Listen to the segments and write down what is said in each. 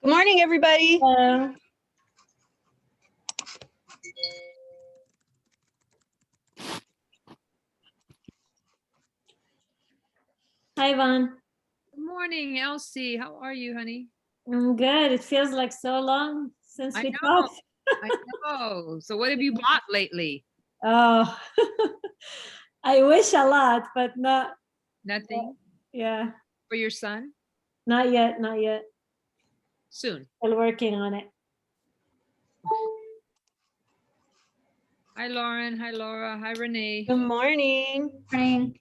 Good morning, everybody. Hello. Hi, Yvonne. Good morning, Elsie. How are you, honey? I'm good. It feels like so long since I we know. talked. I know. So what have you bought lately? Oh, I wish a lot, but not. Nothing Yeah, for your son? not yet. Not yet. Soon. Still working on it. Hi, Lauren. Hi, Laura. Hi, Renee. Good morning. Morning.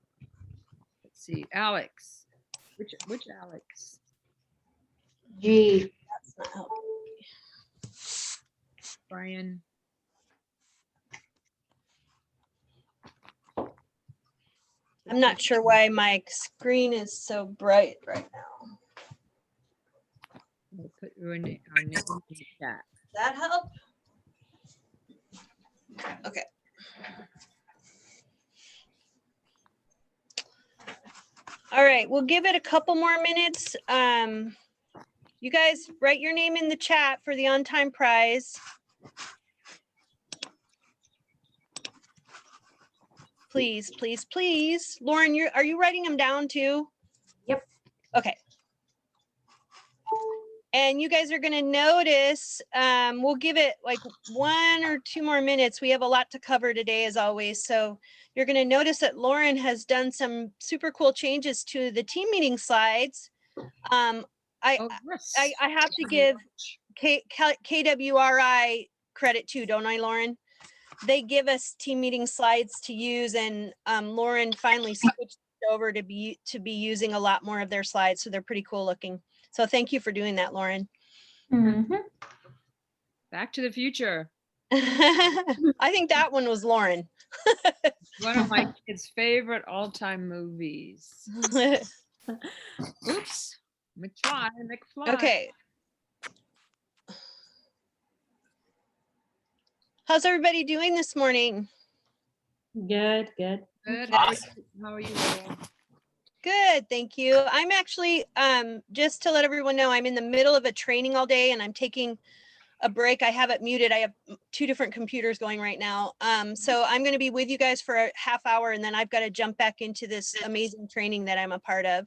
Let's see. Alex. Which Alex? Gee, that's not helping. Brian. I'm not sure why my screen is so bright right now. We'll put our name in the chat. That help? Okay. All right, we'll give it a couple more minutes. You guys write your name in the chat for the on-time prize. Please, please, please. Lauren, are you writing them down too? Yep. Okay. And you guys are going to notice, we'll give it like 1 or 2 more minutes. We have a lot to cover today, as always. So you're going to notice that Lauren has done some super cool changes to the team meeting slides. Oh, yes. I have to give KWRI credit too, don't I, Lauren? They give us team meeting slides to use, and Lauren finally switched over to be using a lot more of their slides, so they're pretty cool looking. So thank you for doing that, Lauren. Mm-hmm. Back to the Future. I think that one was Lauren. One of my kids' favorite all-time movies. Oops. McFly. Okay. How's everybody doing this morning? Good, good. Good. Awesome. How are you, Laura? Good, thank you. I'm actually, just to let everyone know, I'm in the middle of a training all day and I'm taking a break. I have it muted. I have 2 different computers going right now. So I'm going to be with you guys for a half hour and then I've got to jump back into this amazing training that I'm a part of.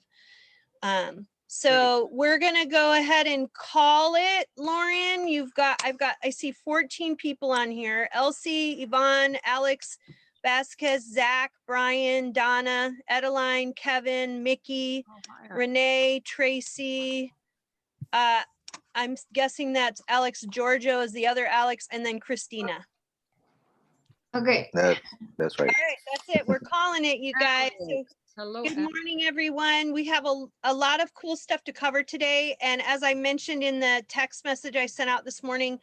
So we're going to go ahead and call it. Lauren, I see 14 people on here. Elsie, Yvonne, Alex, Vasquez, Zach, Brian, Donna, Edeline, Kevin, Mickey, Renee, Tracy. I'm guessing that's Alex Giorgio is the other Alex, and then Christina. Okay. That's right. All right, that's it. We're calling it, you guys. So Hello. good morning, everyone. We have a lot of cool stuff to cover today. And as I mentioned in the text message I sent out this morning,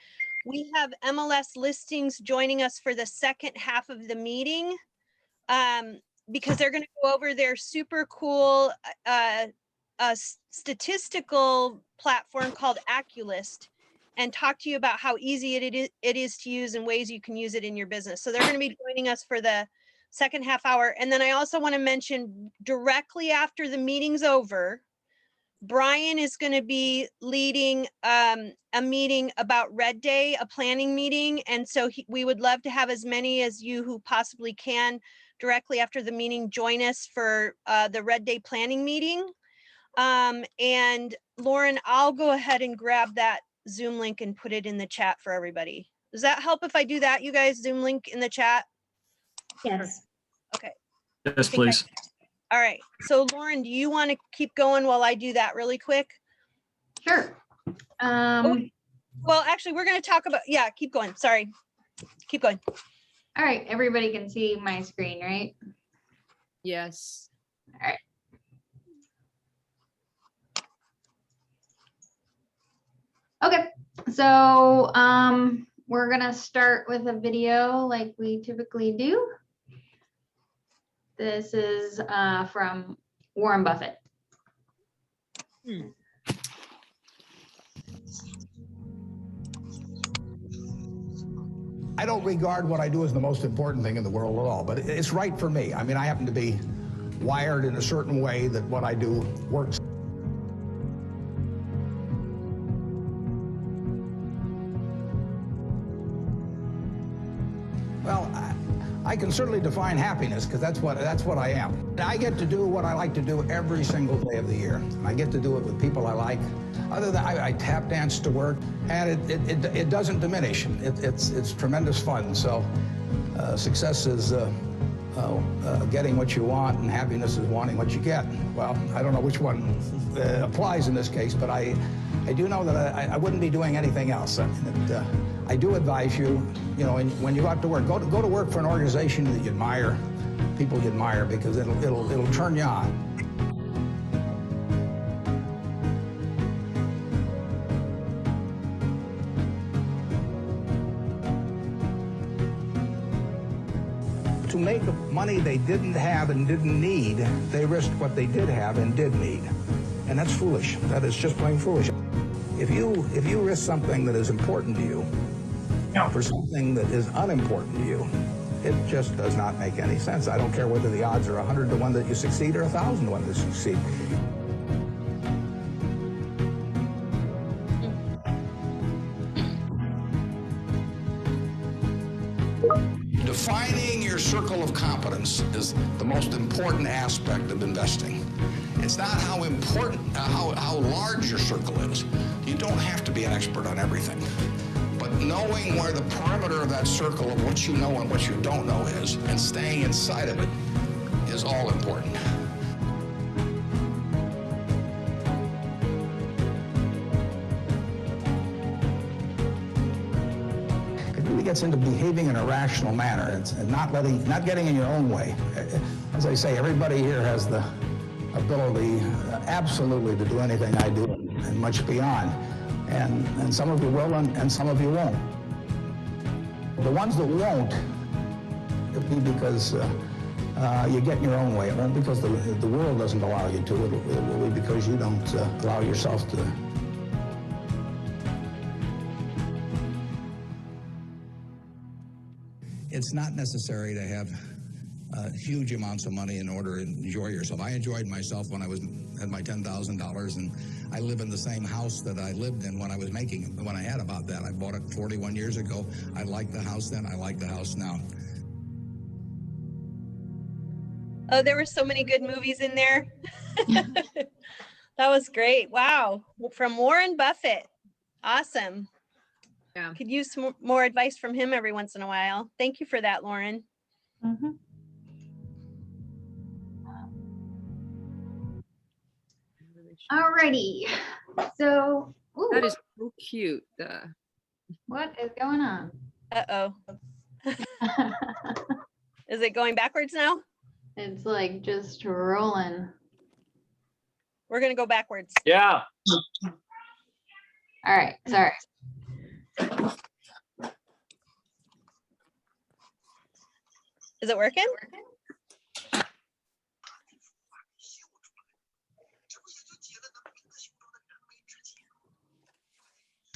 we have MLS listings joining us for the second half of the meeting because they're going to go over their super cool statistical platform called Acculist and talk to you about how easy it is to use and ways you can use it in your business. So they're going to be joining us for the second half hour. And then I also want to mention directly after the meeting's over, Brian is going to be leading a meeting about Red Day, a planning meeting. And so we would love to have as many as you who possibly can directly after the meeting join us for the Red Day planning meeting. And Lauren, I'll go ahead and grab that Zoom link and put it in the chat for everybody. Does that help if I do that, you guys? Zoom link in the chat? Yes. Okay. Yes, please. All right. So Lauren, do you want to keep going while I do that really quick? Sure. Well, actually, we're going to talk about, yeah, keep going. Sorry. Keep going. All right. Everybody can see my screen, right? Yes. All right. Okay. So we're going to start with a video like we typically do. This is from Warren Buffett. I don't regard what I do as the most important thing in the world at all, but it's right for me. I mean, I happen to be wired in a certain way that what I do works. I can certainly define happiness because that's what I am. I get to do what I like to do every single day of the year. I get to do it with people I like. Other than I tap dance to work, and it doesn't diminish. It's tremendous fun. So success is getting what you want, and happiness is wanting what you get. Well, I don't know which one applies in this case, but I do know that I wouldn't be doing anything else. I do advise you, when you go out to work, go to work for an organization that you admire, people you admire, because it'll turn you on. To make money they didn't have and didn't need, they risked what they did have and did need. And that's foolish. That is just plain foolish. If you risk something that is important to you for something that is unimportant to you, it just does not make any sense. I don't care whether the odds are 100 to 1 that you succeed or 1,000 to 1 that you succeed. Defining your circle of competence is the most important aspect of investing. It's not how important, how large your circle is. You don't have to be an expert on everything. But knowing where the perimeter of that circle of what you know and what you don't know is, and staying inside of it, is all important. Gets into behaving in a rational manner and not getting in your own way. As I say, everybody here has the ability absolutely to do anything I do and much beyond. And some of you will and some of you won't. The ones that won't, it'll be because you get in your own way. It won't because the world doesn't allow you to. It will be because you don't allow yourself to. It's not necessary to have huge amounts of money in order to enjoy yourself. I enjoyed myself when I had my $10,000, and I live in the same house that I lived in when I had about that. I bought it 41 years ago. I liked the house then. I like the house now. Oh, there were so many good movies in there. That was great. Wow. From Warren Buffett. Awesome. Yeah. Could use some more advice from him every once in a while. Thank you for that, Lauren. Mhm. Alrighty. So, ooh, That is so cute. what is going on? Uh-oh. Is it going backwards now? It's like just rolling. We're going to go backwards. Yeah. All right, sorry. Is it working?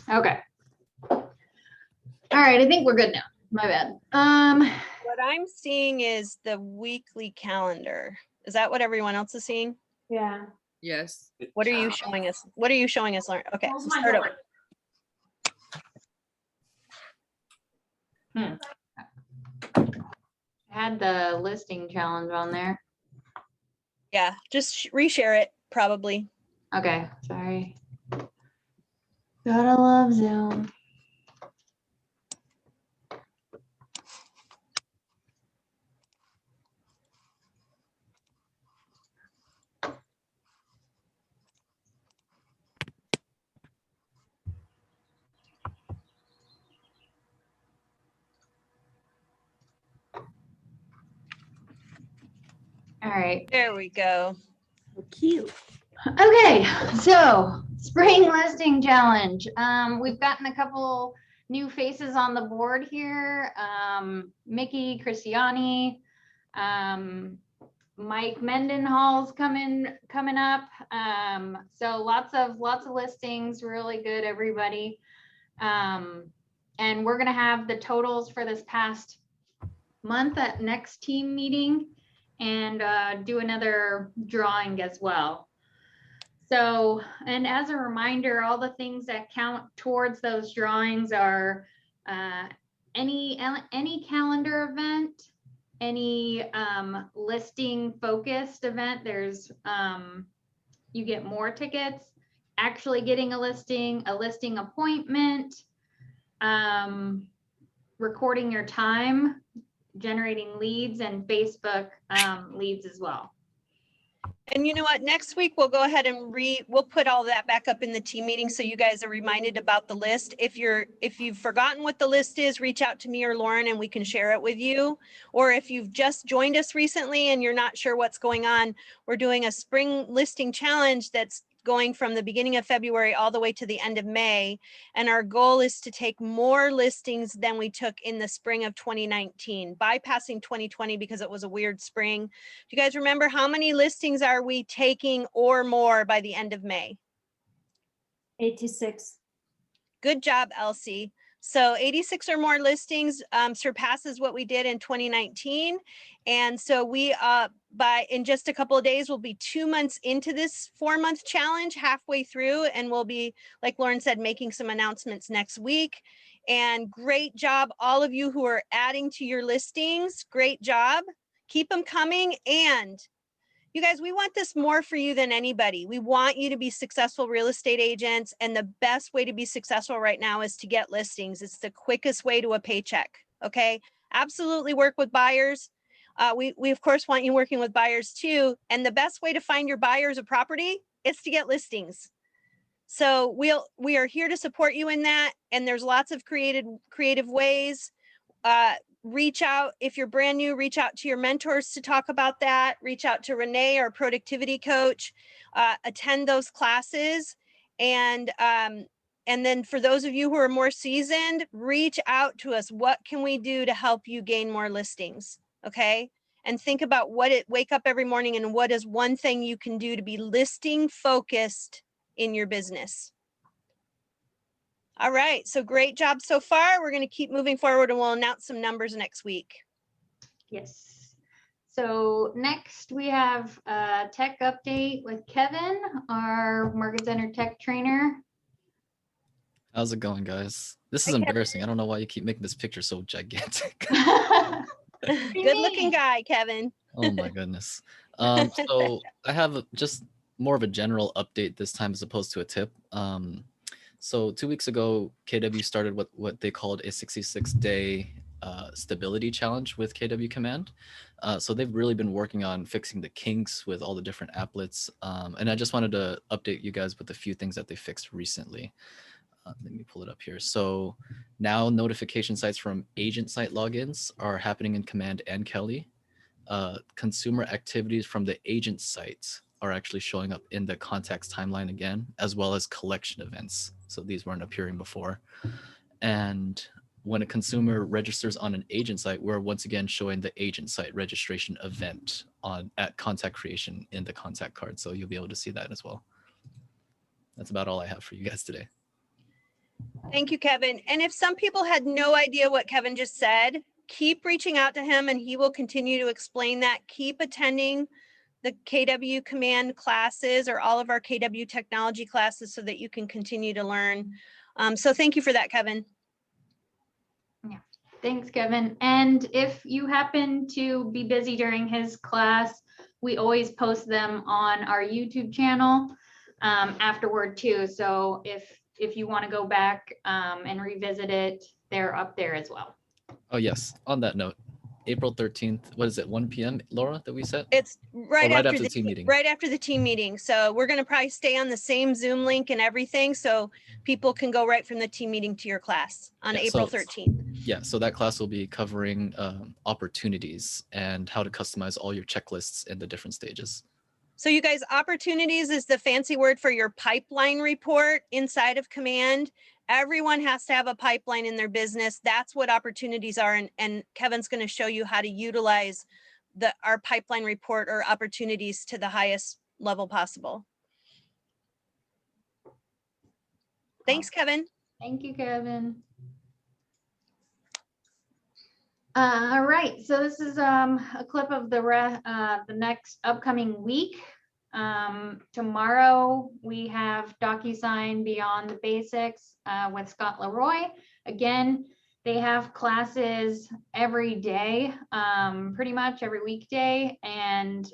Okay. All right, I think we're good now. My bad. What I'm seeing is the weekly calendar. Is that what everyone else is seeing? Yeah. Yes. What are you showing us? What are you showing us, Lauren? Okay, Close so my start door. over. Had the listing challenge on there. Yeah, just reshare it probably. Okay, sorry. Gotta love Zoom. All right. There we go. So cute. Okay, so spring listing challenge. We've gotten a couple new faces on the board here. Mickey Cristiani, Mike Mendenhall's coming up. So lots of listings, really good, everybody. And we're gonna have the totals for this past month at next team meeting, and do another drawing as well. So, and as a reminder, all the things that count towards those drawings are any calendar event, any listing focused event, there's you get more tickets. Actually getting a listing appointment, recording your time, generating leads, and Facebook leads as well. And you know what, next week we'll go ahead and we'll put all that back up in the team meeting so you guys are reminded about the list. If you've forgotten what the list is, reach out to me or Lauren and we can share it with you. Or if you've just joined us recently and you're not sure what's going on, we're doing a spring listing challenge that's going from the beginning of February all the way to the end of May. And our goal is to take more listings than we took in the spring of 2019, bypassing 2020 because it was a weird spring. Do you guys remember how many listings are we taking or more by the end of May? 86. Good job, Elsie. So 86 or more listings surpasses what we did in 2019. And so we, in just a couple of days, we'll be 2 months into this 4-month challenge, halfway through, and we'll be, like Lauren said, making some announcements next week. And great job, all of you who are adding to your listings. Great job. Keep them coming. And you guys, we want this more for you than anybody. We want you to be successful real estate agents. And the best way to be successful right now is to get listings. It's the quickest way to a paycheck. Okay. Absolutely work with buyers. We of course want you working with buyers too. And the best way to find your buyers of property is to get listings. So we are here to support you in that. And there's lots of creative ways. Reach out, if you're brand new, reach out to your mentors to talk about that. Reach out to Renee, our productivity coach, attend those classes. And then for those of you who are more seasoned, reach out to us. What can we do to help you gain more listings? Okay. And think about wake up every morning and what is one thing you can do to be listing focused in your business. All right, so great job so far. We're going to keep moving forward and we'll announce some numbers next week. Yes. So next we have a tech update with Kevin, our Market Center tech trainer. How's it going, guys? This is embarrassing. I don't know why you keep making this picture so gigantic. Good looking guy, Kevin. Oh my goodness. So I have just more of a general update this time as opposed to a tip. So 2 weeks ago, KW started what they called a 66-day stability challenge with KW Command. So they've really been working on fixing the kinks with all the different applets. And I just wanted to update you guys with a few things that they fixed recently. Let me pull it up here. So now notification sites from agent site logins are happening in Command and Kelly. Consumer activities from the agent sites are actually showing up in the contacts timeline again, as well as collection events. So these weren't appearing before. And when a consumer registers on an agent site, we're once again showing the agent site registration event at contact creation in the contact card. So you'll be able to see that as well. That's about all I have for you guys today. Thank you, Kevin. And if some people had no idea what Kevin just said, keep reaching out to him and he will continue to explain that. Keep attending the KW Command classes or all of our KW technology classes so that you can continue to learn. So thank you for that, Kevin. Yeah, thanks, Kevin. And if you happen to be busy during his class, we always post them on our YouTube channel afterward too. So if you want to go back and revisit it, they're up there as well. Oh yes, on that note, April 13th, what is it, 1 p.m., Laura, that we set? It's right after the team meeting. Right after the team meeting. So we're going to probably stay on the same Zoom link and everything so people can go right from the team meeting to your class on April 13th. Yeah, so that class will be covering opportunities and how to customize all your checklists in the different stages. So you guys, opportunities is the fancy word for your pipeline report inside of Command. Everyone has to have a pipeline in their business. That's what opportunities are. And Kevin's going to show you how to utilize our pipeline report or opportunities to the highest level possible. Thanks, Kevin. Thank you, Kevin. All right, so this is a clip of the next upcoming week. Tomorrow we have DocuSign Beyond the Basics with Scott Leroy. Again, They have classes every day, pretty much every weekday, and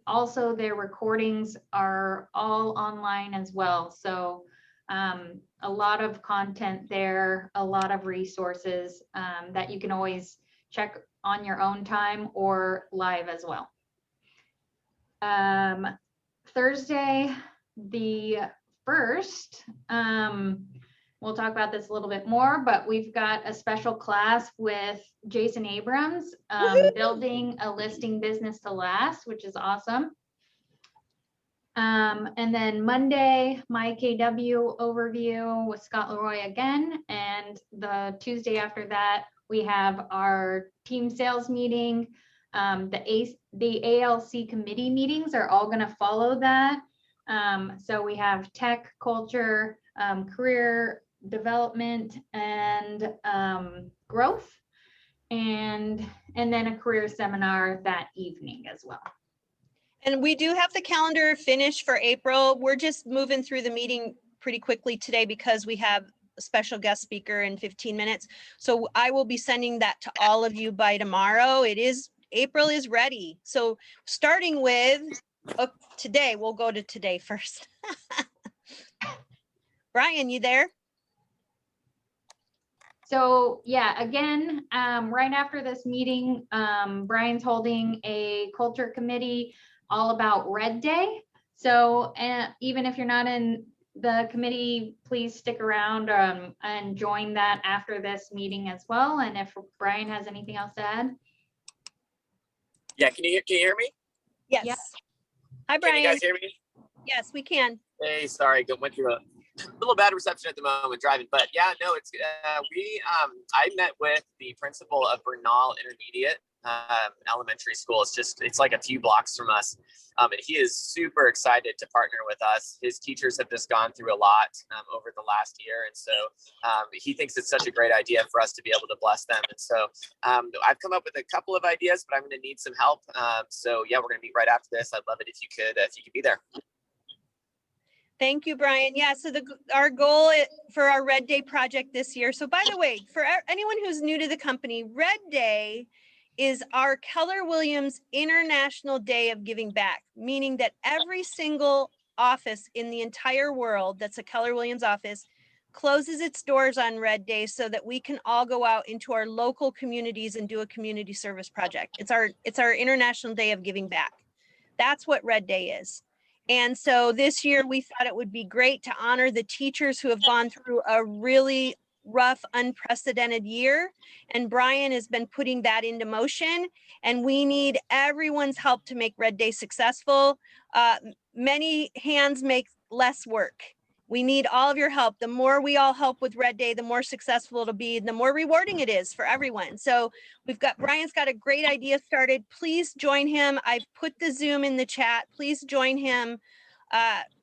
also their recordings are all online as well. So a lot of content there, a lot of resources that you can always check on your own time or live as well. Thursday, the 1st, we'll talk about this a little bit more, but we've got a special class with Jason Abrams, building a listing business to last, which is awesome. And then Monday, my KW overview with Scott Leroy again. And the Tuesday after that, we have our team sales meeting. The ALC committee meetings are all going to follow that. So we have tech, culture, career development, and growth, and then a career seminar that evening as well. And we do have the calendar finished for April. We're just moving through the meeting pretty quickly today because we have a special guest speaker in 15 minutes. So I will be sending that to all of you by tomorrow. April is ready. So starting with today, we'll go to today first. Brian, you there? So yeah, again, right after this meeting, Brian's holding a culture committee all about Red Day. So even if you're not in the committee, please stick around and join that after this meeting as well. And if Brian has anything else to add. Yeah, can you hear me? Yes. Yep. Hi, Brian. Can you guys hear me? Yes, we can. Hey, sorry, went through a little bad reception at the moment driving, but yeah, no, it's I met with the principal of Bernal Intermediate Elementary School. It's like a few blocks from us, and he is super excited to partner with us. His teachers have just gone through a lot over the last year, and so he thinks it's such a great idea for us to be able to bless them. And so I've come up with a couple of ideas, but I'm going to need some help. So yeah, we're going to meet right after this. I'd love it if you could be there. Thank you, Brian. Yeah, so our goal for our Red Day project this year. So by the way, for anyone who's new to the company, Red Day is our Keller Williams International Day of Giving Back, meaning that every single office in the entire world that's a Keller Williams office closes its doors on Red Day so that we can all go out into our local communities and do a community service project. It's our International Day of Giving Back. That's what Red Day is. And so this year we thought it would be great to honor the teachers who have gone through a really rough, unprecedented year. And Brian has been putting that into motion, and we need everyone's help to make Red Day successful. Many hands make less work. We need all of your help. The more we all help with Red Day, the more successful it'll be, and the more rewarding it is for everyone. So Brian's got a great idea started. Please join him. I've put the Zoom in the chat. Please join him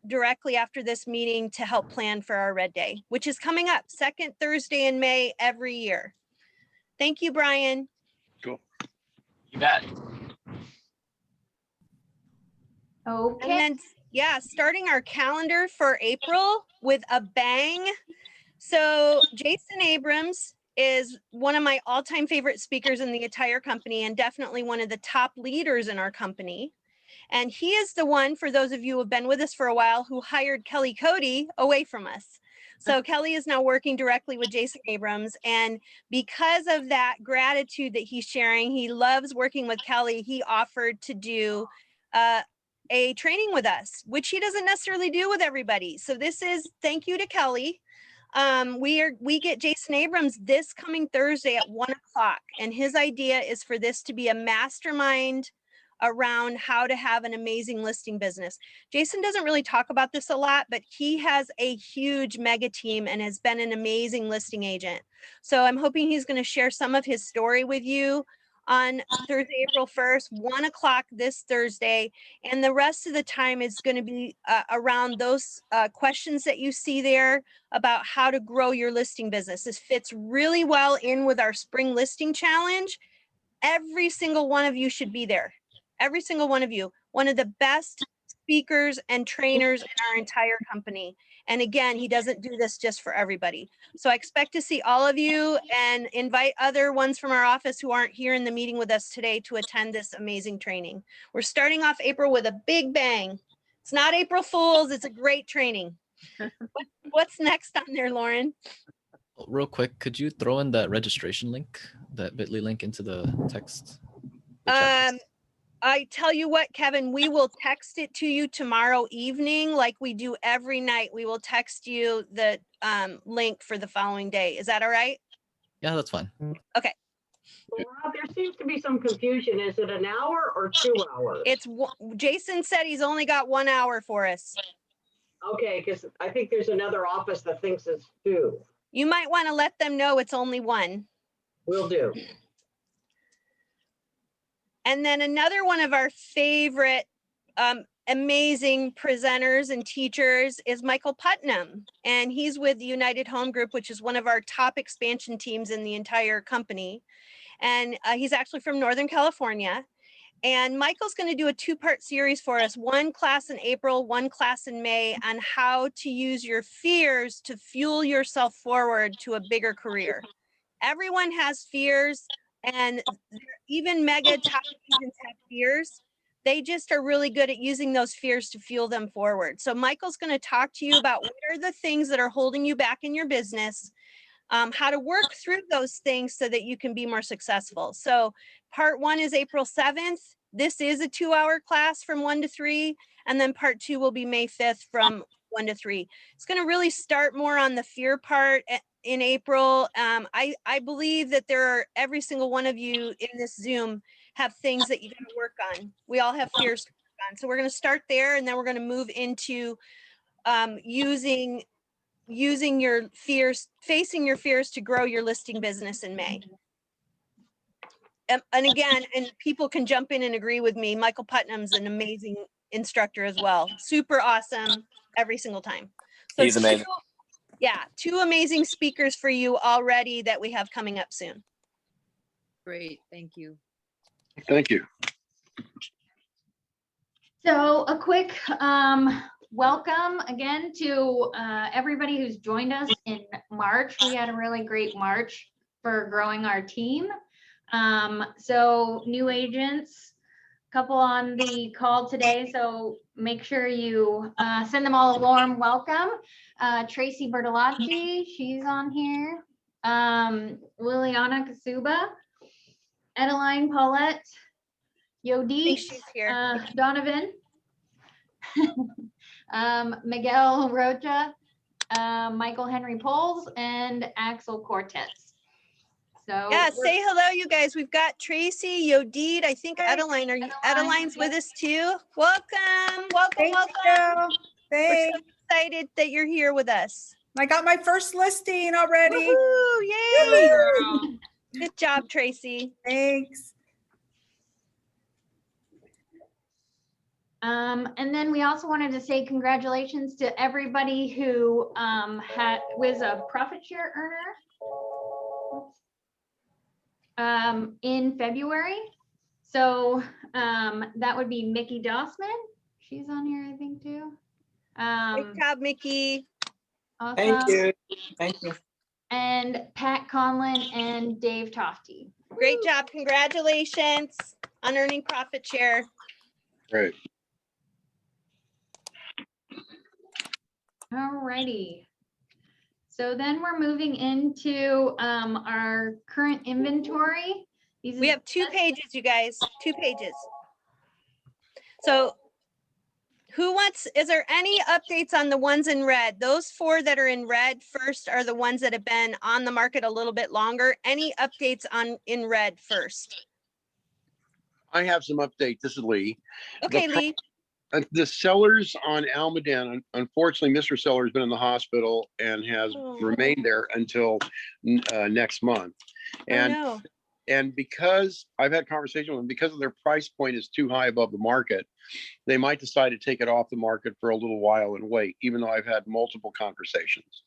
directly after this meeting to help plan for our Red Day, which is coming up second Thursday in May every year. Thank you, Brian. Cool. You bet. Okay. And then, yeah, starting our calendar for April with a bang. So Jason Abrams is one of my all-time favorite speakers in the entire company, and definitely one of the top leaders in our company. And he is the one, for those of you who have been with us for a while, who hired Kelly Cody away from us. So Kelly is now working directly with Jason Abrams. And because of that gratitude that he's sharing, he loves working with Kelly. He offered to do a training with us, which he doesn't necessarily do with everybody. So this is thank you to Kelly. We get Jason Abrams this coming Thursday at 1 o'clock. And his idea is for this to be a mastermind around how to have an amazing listing business. Jason doesn't really talk about this a lot, but he has a huge mega team and has been an amazing listing agent. So I'm hoping he's going to share some of his story with you on Thursday, April 1st, 1 o'clock this Thursday. And the rest of the time is going to be around those questions that you see there about how to grow your listing business. This fits really well in with our spring listing challenge. Every single one of you should be there. Every single one of you. One of the best speakers and trainers in our entire company. And again, he doesn't do this just for everybody. So I expect to see all of you and invite other ones from our office who aren't here in the meeting with us today to attend this amazing training. We're starting off April with a big bang. It's not April Fools, it's a great training. What's next on there, Lauren? Real quick, could you throw in that registration link, that bit.ly link into the text? The chat text? I tell you what, Kevin, we will text it to you tomorrow evening like we do every night. We will text you the link for the following day. Is that all right? Yeah, that's fine. Well, Rob, there seems to be some confusion. Is it an hour or 2 hours? Jason said he's only got 1 hour for us. Okay, because I think there's another office that thinks it's 2. You might want to let them know it's only 1. Will do. And then another one of our favorite amazing presenters and teachers is Michael Putnam. And he's with the United Home Group, which is one of our top expansion teams in the entire company. And he's actually from Northern California. And Michael's going to do a 2-part series for us, 1 class in April, 1 class in May, on how to use your fears to fuel yourself forward to a bigger career. Everyone has fears, and even mega top agents have fears. They just are really good at using those fears to fuel them forward. So Michael's going to talk to you about what are the things that are holding you back in your business, how to work through those things so that you can be more successful. So part 1 is April 7th. This is a 2-hour class from 1 to 3. And then part 2 will be May 5th from 1 to 3. It's going to really start more on the fear part in April. I believe that every single one of you in this Zoom have things that you got to work on. We all have fears to work on. So we're going to start there, and then we're going to move into using your fears, facing your fears to grow your listing business in May. And again, and people can jump in and agree with me, Michael Putnam's an amazing instructor as well. Super awesome every single time. So He's amazing. 2 amazing speakers for you already that we have coming up soon. Great, thank you. Thank you. So a quick welcome again to everybody who's joined us in March. We had a really great March for growing our team. So new agents, couple on the call today. So make sure you send them all a warm welcome. Tracy Bertolacci, she's on here. Liliana Kasuba, Adeline Paulette, Yodit, She's here. Donovan, Miguel Rocha, Michael Henry Poles, and Axel Cortez. So Yeah, say hello, you guys. We've got Tracy, Yodit, I think Adeline. Adeline's with us too? Welcome, welcome, welcome. We're Thanks. so excited that you're here with us. I got my first listing already. Woohoo, yay! Woo! Good job, Tracy. Thanks. And then we also wanted to say congratulations to everybody who was a profit share earner in February. So that would be Mickey Dossman. She's on here, I think, too. Great job, Mickey. Awesome. Thank you. Thank you. And Pat Conlon and Dave Tofty. Great job. Congratulations on earning profit share. Great. All righty. So then we're moving into our current inventory. We have 2 pages, you guys, 2 pages. So is there any updates on the ones in red? Those 4 that are in red first are the ones that have been on the market a little bit longer. Any updates in red first? I have some update. This is Lee. Okay, Lee. The sellers on Almaden, unfortunately, Mr. Seller has been in the hospital and has remained there until next month. And Oh, no. and because I've had conversation with them, because of their price point is too high above the market, they might decide to take it off the market for a little while and wait, even though I've had multiple conversations.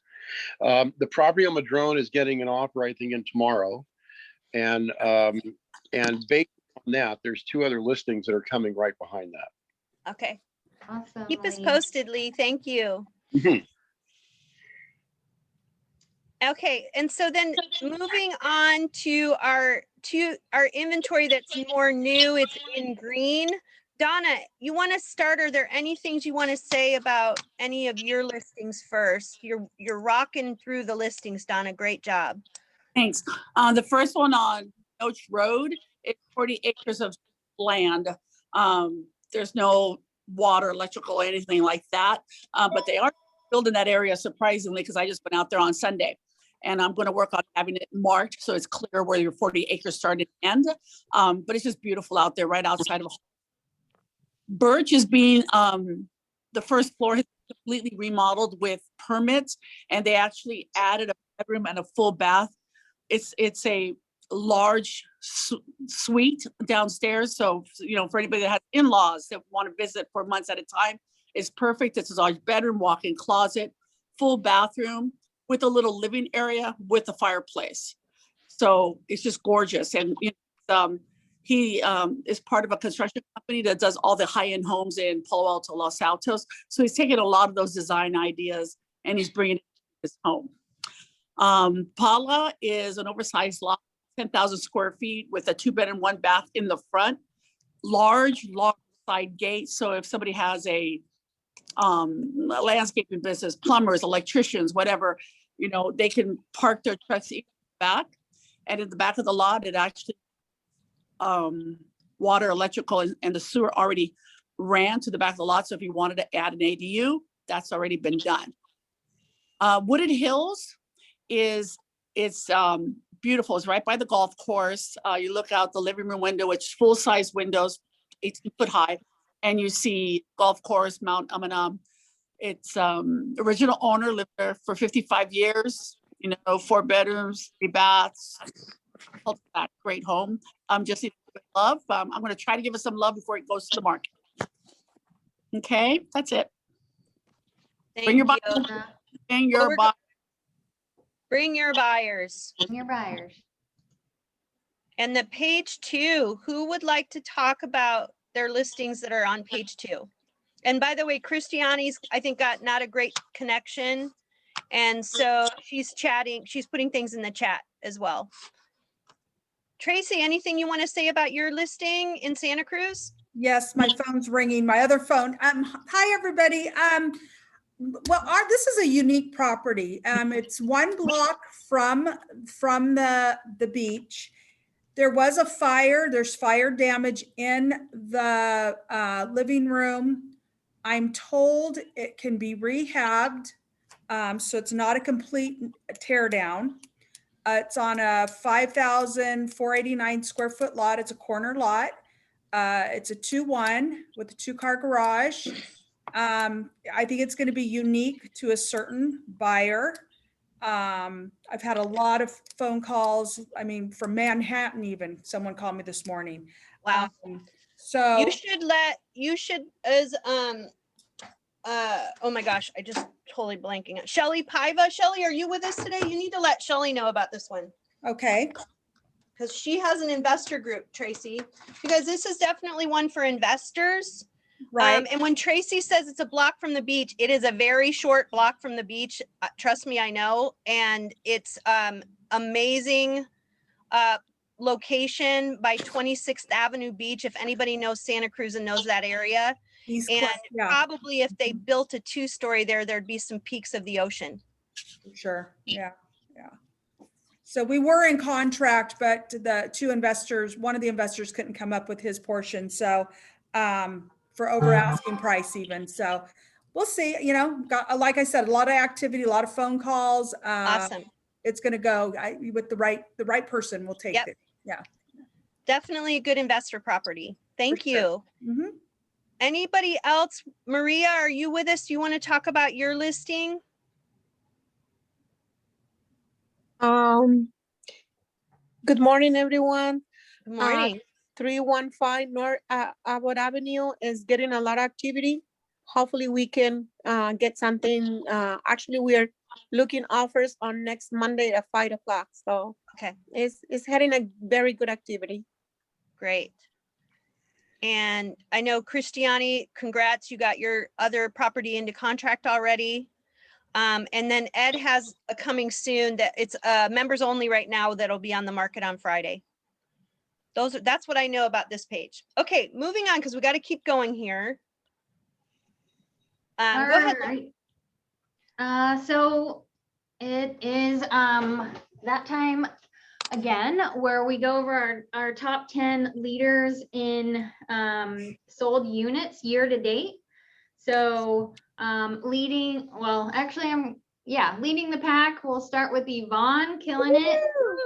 The property on Madrone is getting an offer, I think, in tomorrow. And based on that, there's 2 other listings that are coming right behind that. Okay. Awesome. Keep us Lee. posted, Lee. Thank you. Mhm. Okay, and so then moving on to our inventory that's more new, it's in green. Donna, you want to start? Are there any things you want to say about any of your listings first? You're rocking through the listings, Donna. Great job. Thanks. The first one on Noach Road, it's 40 acres of land. There's no water, electrical, anything like that. But they are building that area surprisingly, because I just went out there on Sunday. And I'm going to work on having it marked so it's clear where your 40 acres start and end. But it's just beautiful out there, right outside of Birch is being, the first floor has been completely remodeled with permits, and they actually added a bedroom and a full bath. It's a large suite downstairs. So, for anybody that has in-laws that want to visit for months at a time, it's perfect. It's a large bedroom, walk-in closet, full bathroom with a little living area with a fireplace. So it's just gorgeous. And he is part of a construction company that does all the high-end homes in Palo Alto, Los Altos. So he's taking a lot of those design ideas and he's bringing it to his home. Pala is an oversized lot, 10,000 square feet with a 2-bed and 1-bath in the front, large side gate. So if somebody has a landscaping business, plumbers, electricians, whatever, they can park their trucks in the back. And in the back of the lot, it actually water, electrical, and the sewer already ran to the back of the lot. So if you wanted to add an ADU, that's already been done. Wooded Hills it's beautiful. It's right by the golf course. You look out the living room window, which full-size windows, 18 foot high, and you see golf course, Mount Amanam. It's original owner lived there for 55 years, 4 bedrooms, 3 baths, that great home. Just love. I'm going to try to give it some love before it goes to the market. Okay, that's it. Thank you. Bring your buyers. Bring your buyers. Bring your buyers. And the page 2, who would like to talk about their listings that are on page 2? And by the way, Christiani's, I think, got not a great connection. And so she's putting things in the chat as well. Tracy, anything you want to say about your listing in Santa Cruz? Yes, my phone's ringing, my other phone. Hi, everybody. This is a unique property. It's 1 block from the beach. There was a fire. There's fire damage in the living room. I'm told it can be rehabbed, so it's not a complete tear down. It's on a 5,489 square foot lot. It's a corner lot. It's a 2-1 with a 2-car garage. I think it's going to be unique to a certain buyer. I've had a lot of phone calls. I mean, from Manhattan, even someone called me this morning. Wow. So you should as oh my gosh, I just totally blanking out. Shelly Paiva. Shelly, are you with us today? You need to let Shelly know about this one. Okay. Because she has an investor group, Tracy, because this is definitely one for investors. Right. And when Tracy says it's a block from the beach, it is a very short block from the beach. Trust me, I know. And it's amazing location by 26th Avenue Beach. If anybody knows Santa Cruz and knows that area. Probably if they built a 2-story there'd be some peaks of the ocean. Sure. Yeah. Yeah. So we were in contract, but the 2 investors, one of the investors couldn't come up with his portion. So, for over asking price even. So we'll see, like I said, a lot of activity, a lot of phone calls. Awesome. It's going to go with the right person will take it. Yeah. Definitely a good investor property. Thank you. Sure. Mm-hmm. Anybody else? Maria, are you with us? Do you want to talk about your listing? Good morning, everyone. Good morning. 315 North Abbott Avenue is getting a lot of activity. Hopefully we can get something. Actually, we are looking offers on next Monday at 5 o'clock. So okay, it's heading a very good activity. Great. And I know Christiani, congrats, you got your other property into contract already. And then Ed has a coming soon that it's members only right now that'll be on the market on Friday. That's what I know about this page. Okay, moving on because we got to keep going here. Go ahead. Alright. So it is that time again where we go over our top 10 leaders in sold units year to date. So leading the pack. We'll start with Yvonne, killing it.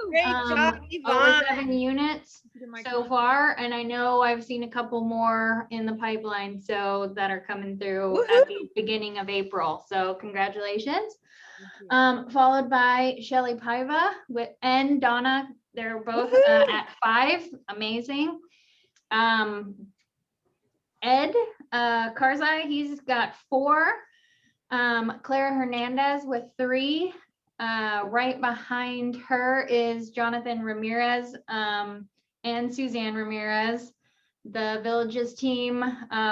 Great job, Over Yvonne. 7 units so far, and I know I've seen a couple more in the pipeline, so that are coming through at the beginning of April. So congratulations. Followed by Shelly Paiva and Donna. They're both at 5. Amazing. Ed Karzai, he's got 4. Clara Hernandez with 3. Right behind her is Jonathan Ramirez and Suzanne Ramirez, the Villages team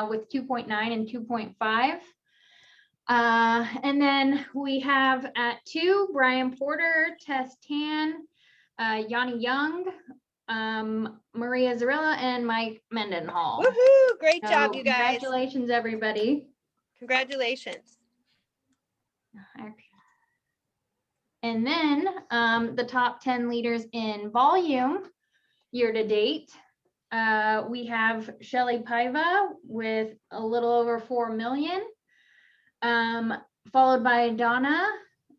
with 2.9 and 2.5. And then we have at 2, Brian Porter, Tess Tan, Yanni Young, Maria Zarilla, and Mike Mendenhall. Woohoo! Great So job, you guys. Congratulations, everybody. Congratulations. And then the top 10 leaders in volume year to date. We have Shelly Paiva with a little over 4 million, followed by Donna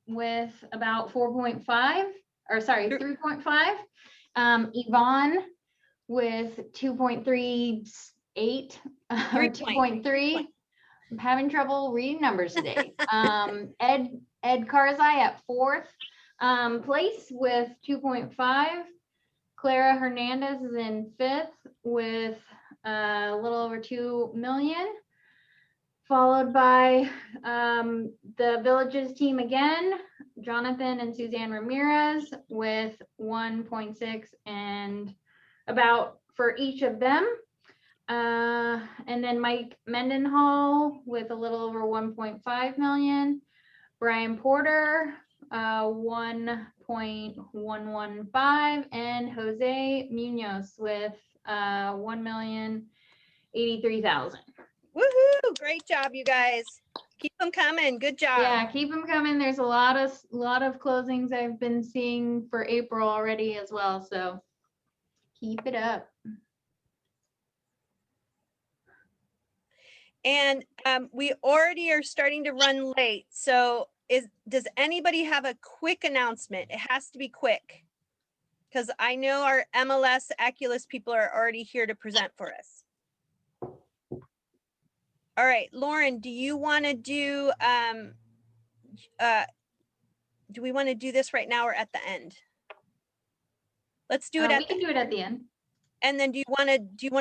with about 3.5. Yvonne with 2.38 or 2.3. I'm having trouble reading numbers today. Ed Karzai at 4th place with 2.5. Clara Hernandez is in 5th with a little over 2 million. Followed by the Villages team again, Jonathan and Suzanne Ramirez with 1.6 and about for each of them. And then Mike Mendenhall with a little over 1.5 million. Brian Porter, 1.115, and Jose Munoz with 1,083,000. Woohoo! Great job, you guys. Keep them coming. Good job. Yeah, keep them coming. There's a lot of closings I've been seeing for April already as well. So keep it up. And we already are starting to run late. So does anybody have a quick announcement? It has to be quick because I know our MLS Aculus people are already here to present for us. All right, Lauren, do you want to do we want to do this right now or at the end? Let's do it We can do it at the end. And then do you want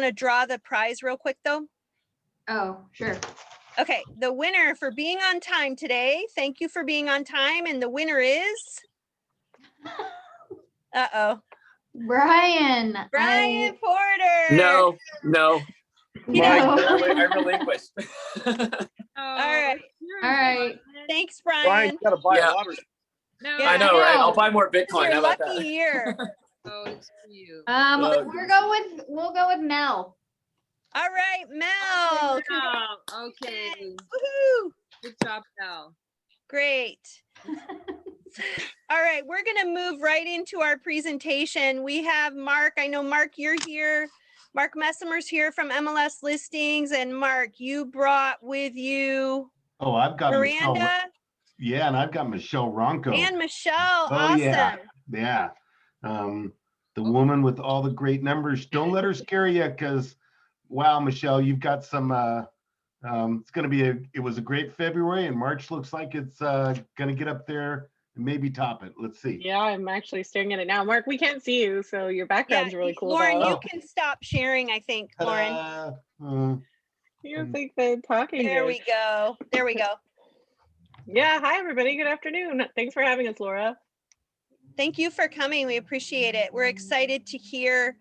to draw the prize real quick though? Oh, sure. Okay, the winner for being on time today. Thank you for being on time. And the winner is Brian Porter. No. You know. I relinquished. All right. Thanks, Brian. Brian's got to buy Yeah. a lottery. No, I know, right? I'll buy more It's Bitcoin. your How about lucky that? year. Oh, it's for you. We'll go with Mel. All right, Mel. Oh, okay. Woohoo. Good job, Mel. Great. All right, we're going to move right into our presentation. We have Mark. I know, Mark, you're here. Mark Messimer's here from MLS Listings. And Mark, you brought with you Oh, I've got Michelle. Miranda Yeah, and I've got Michelle Ronco. and Michelle. Oh, Awesome. yeah. The woman with all the great numbers. Don't let her scare you because, wow, Michelle, you've got some, it's going to be it was a great February and March looks like it's going to get up there and maybe top it. Let's see. Yeah, I'm actually staring at it now. Mark, we can't see you, so your background's really cool. Lauren, though. you can stop sharing, I think, Lauren. You don't think they're talking There good. we go. There we go. Yeah, hi everybody. Good afternoon. Thanks for having us, Laura. Thank you for coming. We appreciate it. We're excited to hear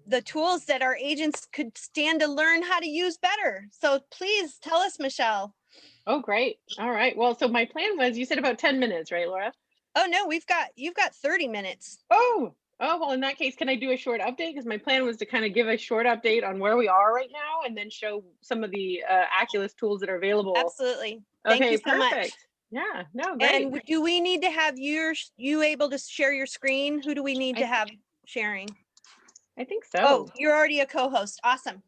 the tools that our agents could stand to learn how to use better. So please tell us, Michelle. Oh, great. All right. Well, so my plan was, you said about 10 minutes, right, Laura? Oh no, you've got 30 minutes. Oh, well, in that case, can I do a short update? Because my plan was to kind of give a short update on where we are right now and then show some of the Aculus tools that are available. Absolutely. Thank you so much. Yeah, no, great. And do we need to have you able to share your screen? Who do we need to have sharing? I think so. Oh, you're already a co-host. Awesome.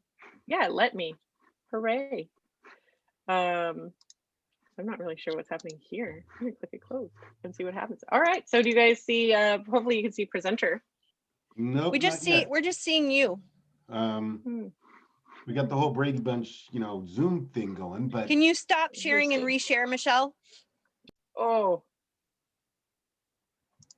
Yeah, let me. Hooray. I'm not really sure what's happening here. I'm gonna click it closed and see what happens. All right. So do you guys see, hopefully you can see presenter. Nope. We're just seeing you. We got the whole Brady Bunch, Zoom thing going, but Can you stop sharing and reshare, Michelle? Oh.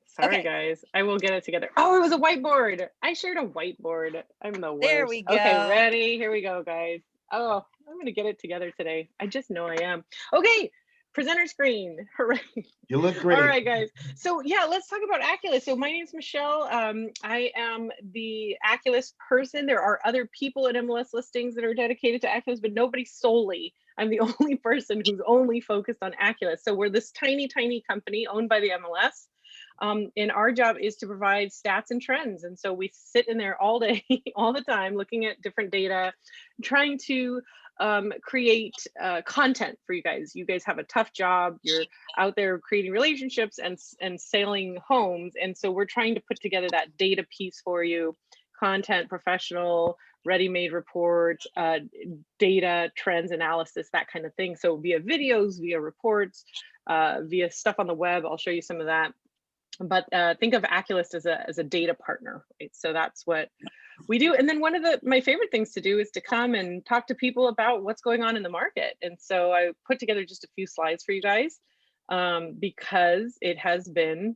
Sorry, guys. I will get it together. Oh, it was a whiteboard. I shared a whiteboard. I'm the worst. There we go. Okay, ready? Here we go, guys. Oh, I'm going to get it together today. I just know I am. Okay, presenter screen. Hooray. You look great. All right, guys. So yeah, let's talk about Aculus. So my name is Michelle. I am the Aculus person. There are other people at MLS Listings that are dedicated to Aculus, but nobody solely. I'm the only person who's only focused on Aculus. So we're this tiny, tiny company owned by the MLS. And our job is to provide stats and trends. And so we sit in there all day, all the time, looking at different data, trying to create content for you guys. You guys have a tough job. You're out there creating relationships and selling homes. And so we're trying to put together that data piece for you, content, professional, ready-made reports, data, trends, analysis, that kind of thing. So via videos, via reports, via stuff on the web, I'll show you some of that. But think of Aculus as a data partner, right? So that's what we do. And then one of my favorite things to do is to come and talk to people about what's going on in the market. And so I put together just a few slides for you guys because it has been,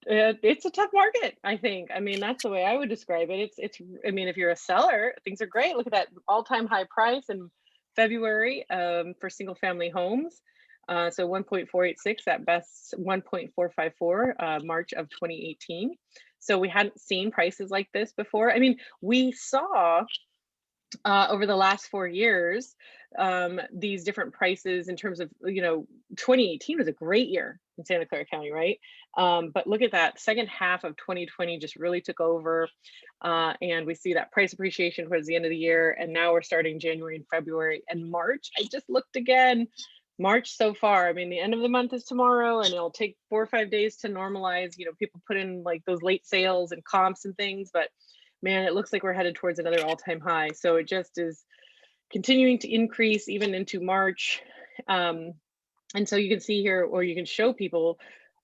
it's a tough market, I think. I mean, that's the way I would describe it. I mean, if you're a seller, things are great. Look at that all-time high price in February for single family homes. So 1.486 at best, 1.454 March of 2018. So we hadn't seen prices like this before. I mean, we saw over the last 4 years these different prices in terms of, 2018 was a great year in Santa Clara County, right? But look at that, second half of 2020 just really took over, and we see that price appreciation towards the end of the year. And now we're starting January and February and March. I just looked again. March so far, I mean, the end of the month is tomorrow, and it'll take 4 or 5 days to normalize. People put in like those late sales and comps and things, but man, it looks like we're headed towards another all-time high. So it just is continuing to increase even into March. And so you can see here, or you can show people,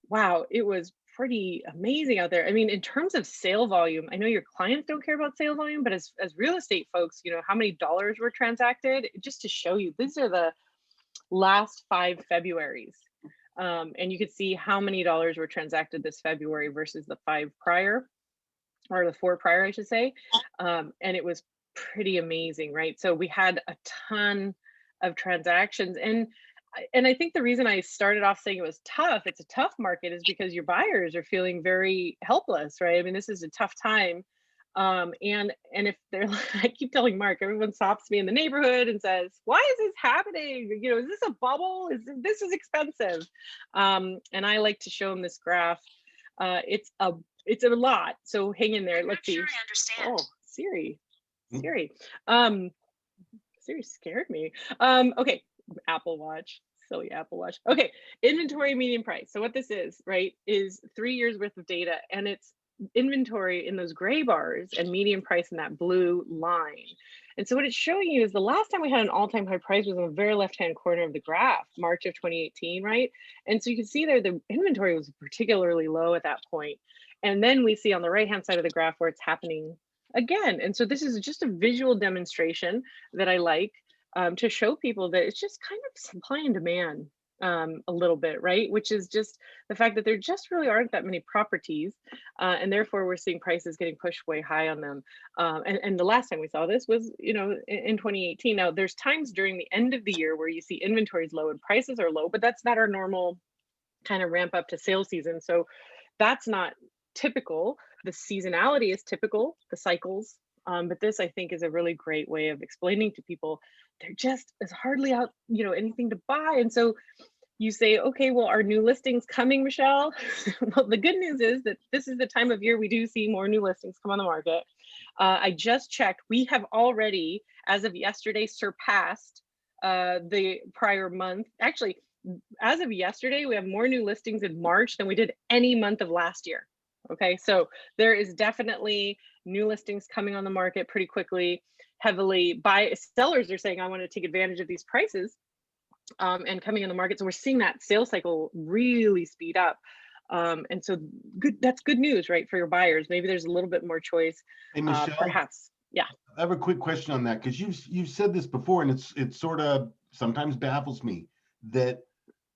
wow, it was pretty amazing out there. I mean, in terms of sale volume, I know your clients don't care about sale volume, but as real estate folks, how many dollars were transacted, just to show you, these are the last 5 Februaries. And you could see how many dollars were transacted this February versus the 5 prior, or the 4 prior, I should say. And it was pretty amazing, right? So we had a ton of transactions. And I think the reason I started off saying it was tough, it's a tough market, is because your buyers are feeling very helpless, right? I mean, this is a tough time. And if they're, I keep telling Mark, everyone stops me in the neighborhood and says, why is this happening? Is this a bubble? This is expensive? And I like to show them this graph. It's a lot. So hang in there. Let's see. Sure I understand. Oh, Siri. Siri scared me. Okay. Apple Watch. Silly Apple Watch. Okay. Inventory median price. So what this is, right, is 3 years worth of data, and it's inventory in those gray bars and median price in that blue line. And so what it's showing you is the last time we had an all-time high price was in the very left-hand corner of the graph, March of 2018, right? And so you can see there the inventory was particularly low at that point. And then we see on the right-hand side of the graph where it's happening again. And so this is just a visual demonstration that I like to show people that it's just kind of supply and demand a little bit, right? Which is just the fact that there just really aren't that many properties, and therefore we're seeing prices getting pushed way high on them. And the last time we saw this was, in 2018. Now there's times during the end of the year where you see inventories low and prices are low, but that's not our normal kind of ramp up to sales season. So that's not typical. The seasonality is typical, the cycles. But this, I think, is a really great way of explaining to people there just is hardly out, anything to buy. And so you say, okay, well, are new listings coming, Michelle? Well, the good news is that this is the time of year we do see more new listings come on the market. I just checked. We have already, as of yesterday, surpassed the prior month. Actually, as of yesterday, we have more new listings in March than we did any month of last year. Okay, so there is definitely new listings coming on the market pretty quickly, heavily. Sellers are saying, I want to take advantage of these prices and coming in the market. So we're seeing that sales cycle really speed up. And so that's good news, right, for your buyers. Maybe there's a little bit more choice, Hey, Michelle, perhaps. Yeah. I have a quick question on that, because you've said this before, and it sort of sometimes baffles me that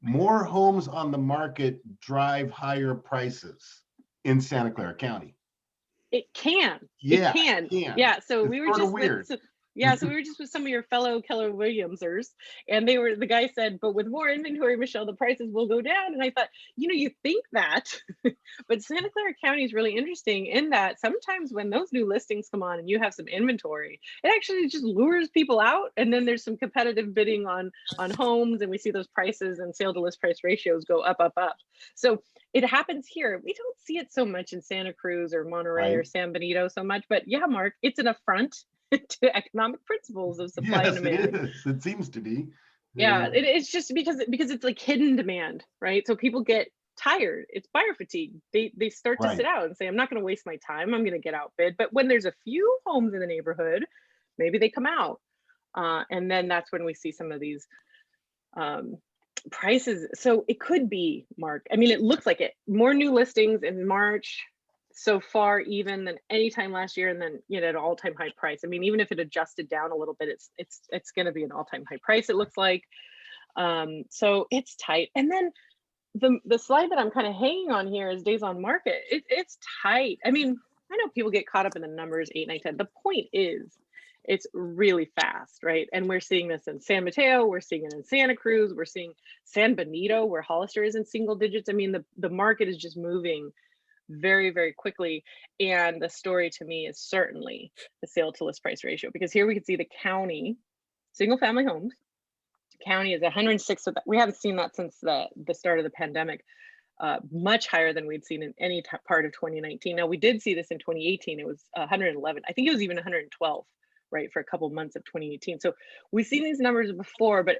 more homes on the market drive higher prices in Santa Clara County. It can. Yeah, it can. it can. Yeah. So It's we were sorta just weird. so we were just with some of your fellow Keller Williamsers, and the guy said, but with more inventory, Michelle, the prices will go down. And I thought, you think that, but Santa Clara County is really interesting in that sometimes when those new listings come on and you have some inventory, it actually just lures people out. And then there's some competitive bidding on homes, and we see those prices and sale to list price ratios go up, up, up. So it happens here. We don't see it so much in Santa Cruz or Monterey or San Benito so much, but yeah, Mark, it's an affront to economic principles of supply and demand. It is. It seems to be. Yeah, it's just because it's like hidden demand, right? So people get tired. It's buyer fatigue. They start to sit out and say, I'm not going to waste my time. I'm going to get outbid. But when there's a few homes in the neighborhood, maybe they come out. And then that's when we see some of these prices. So it could be, Mark. I mean, it looks like it. More new listings in March so far even than any time last year, and then at an all-time high price. I mean, even if it adjusted down a little bit, it's going to be an all-time high price, it looks like. So it's tight. And then the slide that I'm kind of hanging on here is days on market. It's tight. I mean, I know people get caught up in the numbers 8, 9, 10. The point is it's really fast, right? And we're seeing this in San Mateo, we're seeing it in Santa Cruz, we're seeing San Benito, where Hollister is in single digits. I mean, the market is just moving very, very quickly. And the story to me is certainly the sale to list price ratio, because here we can see the county single family homes. County is 106. We haven't seen that since the start of the pandemic. Much higher than we'd seen in any part of 2019. Now we did see this in 2018. It was 111. I think it was even 112, right, for a couple of months of 2018. So we've seen these numbers before, but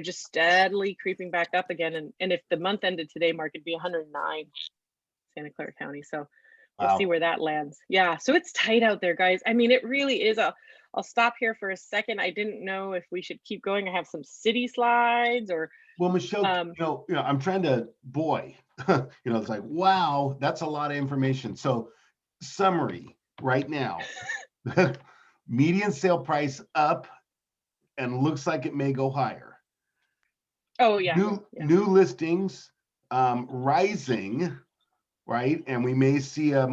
just steadily creeping back up again. And if the month ended today, Mark, it'd be 109. Santa Clara County. So we'll see where that lands. Yeah, so it's tight out there, guys. I mean, it really is. I'll stop here for a second. I didn't know if we should keep going. I have some city slides or. Well, Michelle, I'm trying to, it's like, wow, that's a lot of information. So summary right now, median sale price up and looks like it may go higher. Oh yeah. New listings rising. Right, and we may see a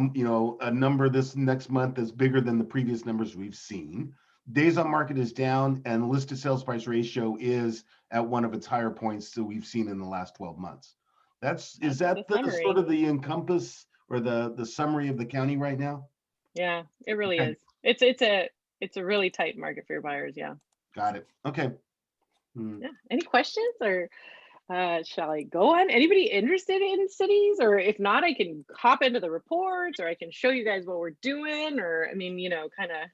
number this next month that's bigger than the previous numbers we've seen. Days on market is down, and listed sales price ratio is at one of its higher points that we've seen in the last 12 months. Is that the sort of the encompass or the summary of the county right now? Yeah, it really is. It's a really tight market for your buyers. Yeah. Got it. Okay. Yeah. Any questions or? Shall I go on? Anybody interested in cities? Or if not, I can hop into the reports, or I can show you guys what we're doing. Or I mean, kind of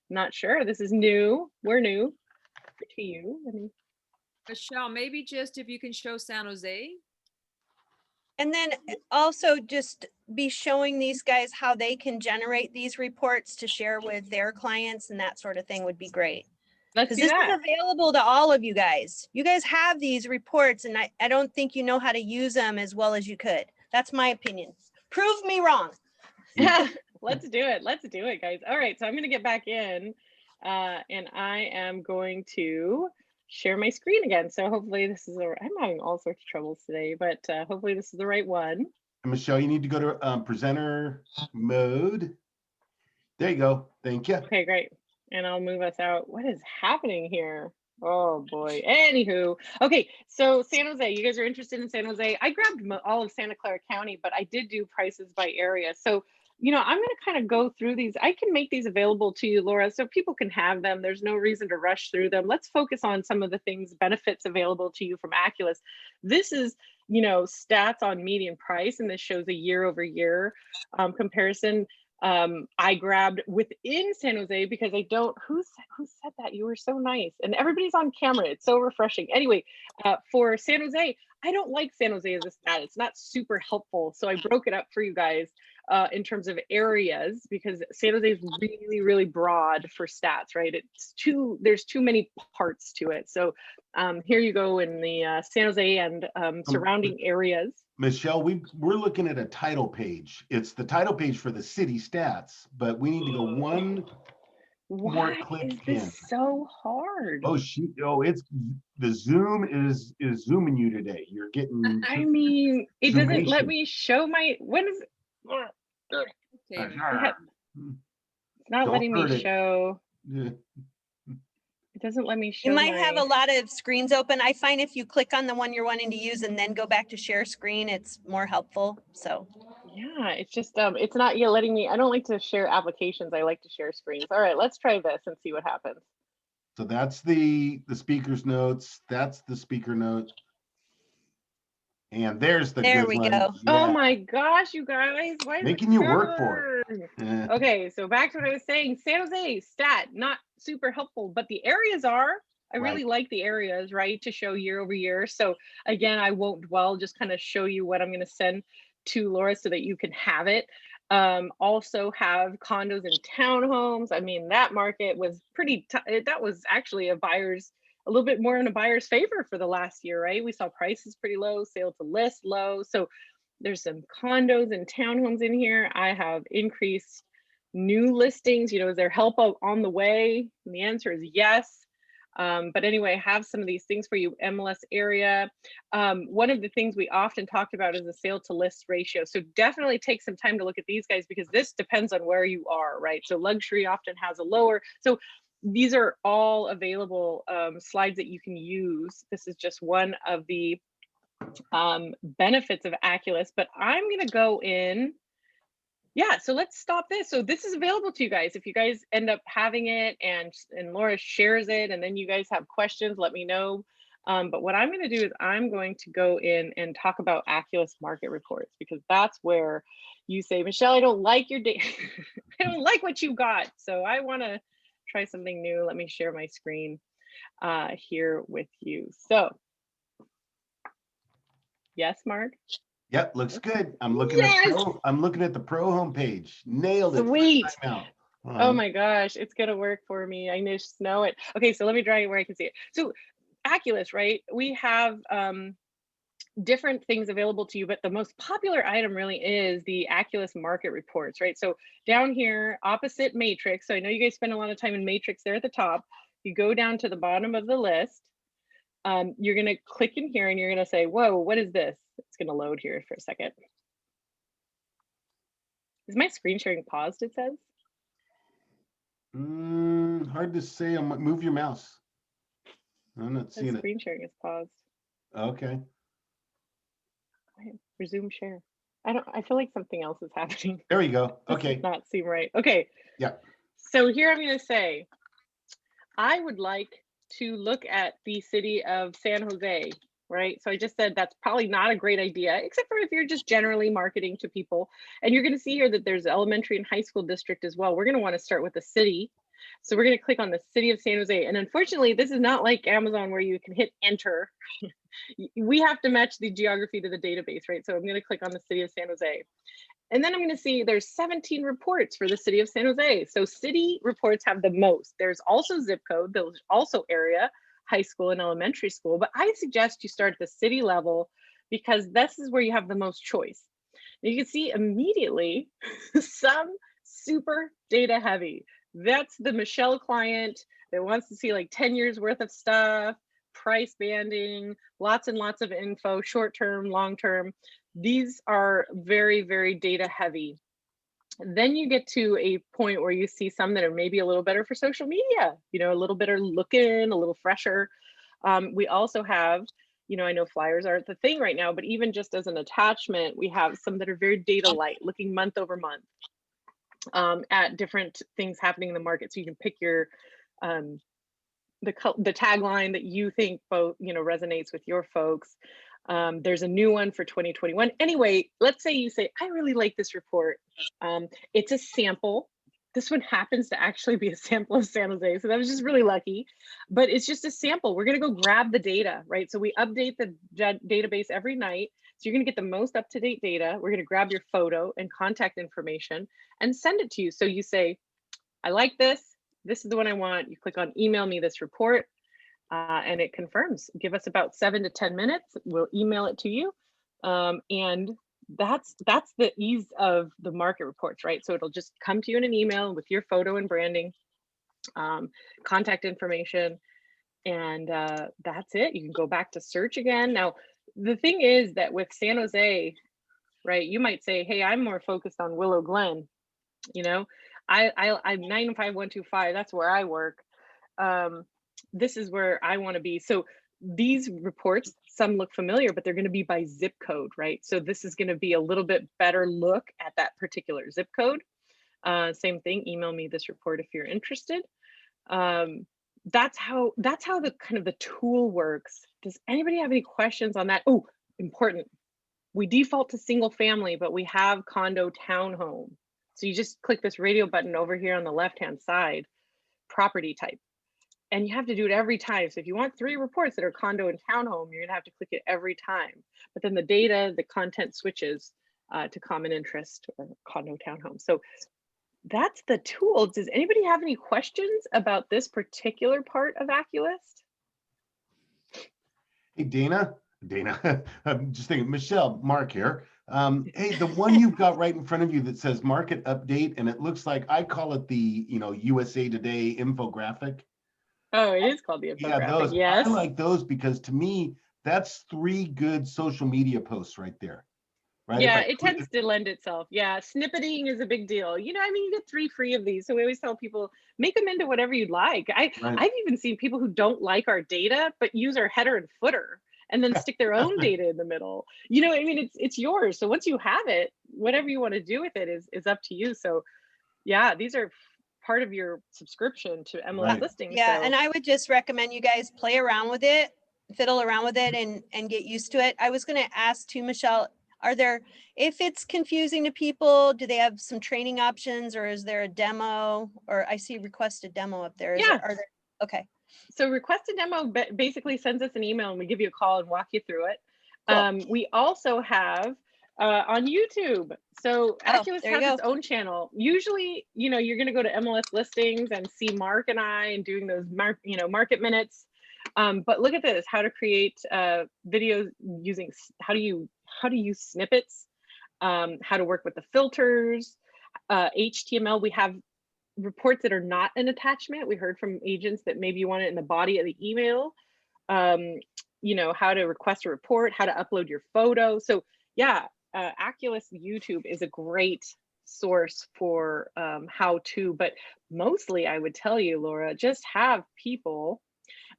not sure. This is new. We're new to you. I mean, Michelle, maybe just if you can show San Jose. And then also just be showing these guys how they can generate these reports to share with their clients, and that sort of thing would be great. Let's do this that. is available to all of you guys. You guys have these reports, and I don't think you know how to use them as well as you could. That's my opinion. Prove me wrong. Let's do it. Let's do it, guys. All right, so I'm going to get back in, and I am going to share my screen again. So hopefully this is, I'm having all sorts of troubles today, but hopefully this is the right one. And Michelle, you need to go to presenter mode. There you go. Thank you. Okay, great. And I'll move us out. What is happening here? Oh boy. Anywho, okay. So San Jose, you guys are interested in San Jose. I grabbed all of Santa Clara County, but I did do prices by area. So, I'm going to kind of go through these. I can make these available to you, Laura, so people can have them. There's no reason to rush through them. Let's focus on some of the things, benefits available to you from Aculus. This is, stats on median price, and this shows a year over year comparison. I grabbed within San Jose because who said that? You were so nice. And everybody's on camera. It's so refreshing. Anyway, for San Jose, I don't like San Jose as a stat. It's not super helpful. So I broke it up for you guys in terms of areas, because San Jose is really, really broad for stats, right? There's too many parts to it. So here you go in the San Jose and surrounding areas. Michelle, we're looking at a title page. It's the title page for the city stats, but we need to go one more click is this in. So hard? It's the Zoom is zooming you today. You're getting. I mean, it doesn't let zoomation. me show my. When is? It's not Don't letting me hurt it. show. Yeah. It doesn't let me show. You might have a lot of screens open. I find if you click on the one you're wanting to use and then go back to share screen, it's more helpful. So Yeah, it's just it's not yet letting me. I don't like to share applications. I like to share screens. All right, let's try this and see what happens. So that's the speaker's notes. That's the speaker note. And there's the There good we one. go. Oh Yeah. my gosh, you guys! Why is Making it you work for hard? Eh. Okay, so back to what I was saying. San Jose stat, not super helpful, but the areas are. I really like the areas, right, to show year over year. So again, I won't dwell, just kind of show you what I'm going to send to Laura so that you can have it. Also have condos and townhomes. I mean, that market was pretty, that was actually a little bit more in a buyer's favor for the last year, right? We saw prices pretty low, sale to list low. So there's some condos and townhomes in here. I have increased new listings. Is there help on the way? And the answer is yes. But anyway, I have some of these things for you. MLS area. One of the things we often talked about is the sale to list ratio. So definitely take some time to look at these guys, because this depends on where you are, right? So luxury often has a lower. So these are all available slides that you can use. This is just one of the benefits of Aculus, but I'm going to go in. Yeah, so let's stop this. So this is available to you guys. If you guys end up having it and Laura shares it, and then you guys have questions, let me know. But what I'm going to do is I'm going to go in and talk about Aculus market reports, because that's where you say, Michelle, I don't like your data. I don't like what you got. So I want to try something new. Let me share my screen here with you. So yes, Mark. Yep, looks good. I'm looking I'm looking at the pro homepage. Nailed it. Sweet. First time out. Oh my gosh, it's gonna work for me. I just know it. Okay, so let me draw it where I can see it. So Aculus, right? We have different things available to you, but the most popular item really is the Aculus market reports, right? So down here, opposite Matrix. So I know you guys spend a lot of time in Matrix there at the top. You go down to the bottom of the list. You're gonna click in here and you're gonna say, whoa, what is this? It's gonna load here for a second. Is my screen sharing paused, it says? Hard to say. Move your mouse. I'm not seeing it. Screen sharing is paused. Okay. Resume share. I feel like something else is happening. There you go. Okay. This does not seem right. Okay. Yeah. So here I'm gonna say, I would like to look at the city of San Jose, right? So I just said that's probably not a great idea, except for if you're just generally marketing to people. And you're going to see here that there's elementary and high school district as well. We're going to want to start with the city. So we're going to click on the city of San Jose. And unfortunately, this is not like Amazon where you can hit enter. We have to match the geography to the database, right? So I'm going to click on the city of San Jose. And then I'm going to see there's 17 reports for the city of San Jose. So city reports have the most. There's also zip code, there's also area, high school and elementary school. But I suggest you start at the city level, because this is where you have the most choice. And you can see immediately some super data heavy. That's the Michelle client that wants to see like 10 years worth of stuff, price banding, lots and lots of info, short term, long term. These are very, very data heavy. Then you get to a point where you see some that are maybe a little better for social media, you know, a little better looking, a little fresher. We also have, you know, I know flyers aren't the thing right now, but even just as an attachment, we have some that are very data light, looking month over month at different things happening in the market. So you can pick your the tagline that you think both, you know, resonates with your folks. There's a new one for 2021. Anyway, let's say you say, I really like this report. It's a sample. This one happens to actually be a sample of San Jose. So that was just really lucky, but it's just a sample. We're going to go grab the data, right? So we update the database every night. So you're going to get the most up-to-date data. We're going to grab your photo and contact information and send it to you. So you say, I like this. This is the one I want. You click on email me this report. And it confirms. Give us about 7 to 10 minutes. We'll email it to you. And that's the ease of the market reports, right? So it'll just come to you in an email with your photo and branding, contact information, and that's it. You can go back to search again. Now, the thing is that with San Jose, right, you might say, hey, I'm more focused on Willow Glen. You know, I'm 95125, that's where I work. This is where I want to be. So these reports, some look familiar, but they're going to be by zip code, right? So this is going to be a little bit better look at that particular zip code. Same thing, email me this report if you're interested. That's how the kind of the tool works. Does anybody have any questions on that? Oh, important. We default to single family, but we have condo townhome. So you just click this radio button over here on the left-hand side, property type. And you have to do it every time. So if you want 3 reports that are condo and townhome, you're gonna have to click it every time. But then the data, the content switches to common interest or condo townhome. So that's the tool. Does anybody have any questions about this particular part of AccuList? Hey, Dana, I'm just thinking, Michelle, Mark here. Hey, the one you've got right in front of you that says market update, and it looks like, I call it the, you know, USA Today infographic. Oh, it is called the infographic. Yeah, those. Yes. I like those because to me, that's 3 good social media posts right there. Right? Yeah, it tends to lend itself. Yeah, snippeting is a big deal. You know, I mean, you get 3 free of these. So we always tell people, make them into whatever you'd like. I've even seen people who don't like our data, but use our header and footer and then stick their own data in the middle. You know, I mean, it's yours. So once you have it, whatever you want to do with it is up to you. So yeah, these are part of your subscription to MLS listings. Yeah, so. and I would just recommend you guys play around with it, fiddle around with it and get used to it. I was going to ask too, Michelle, are there, if it's confusing to people, do they have some training options, or is there a demo? Or I see request a demo up there. Okay. So request a demo basically sends us an email and we give you a call and walk you through it. Cool. We also have on YouTube. So AccuList has its own channel. Usually, you know, you're going to go to MLS listings and see Mark and I and doing those market minutes. But look at this, how to create videos using, how to use snippets, how to work with the filters, HTML. We have reports that are not an attachment. We heard from agents that maybe you want it in the body of the email. You know, how to request a report, how to upload your photo. So yeah, AccuList YouTube is a great source for how to, but mostly I would tell you, Laura, just have people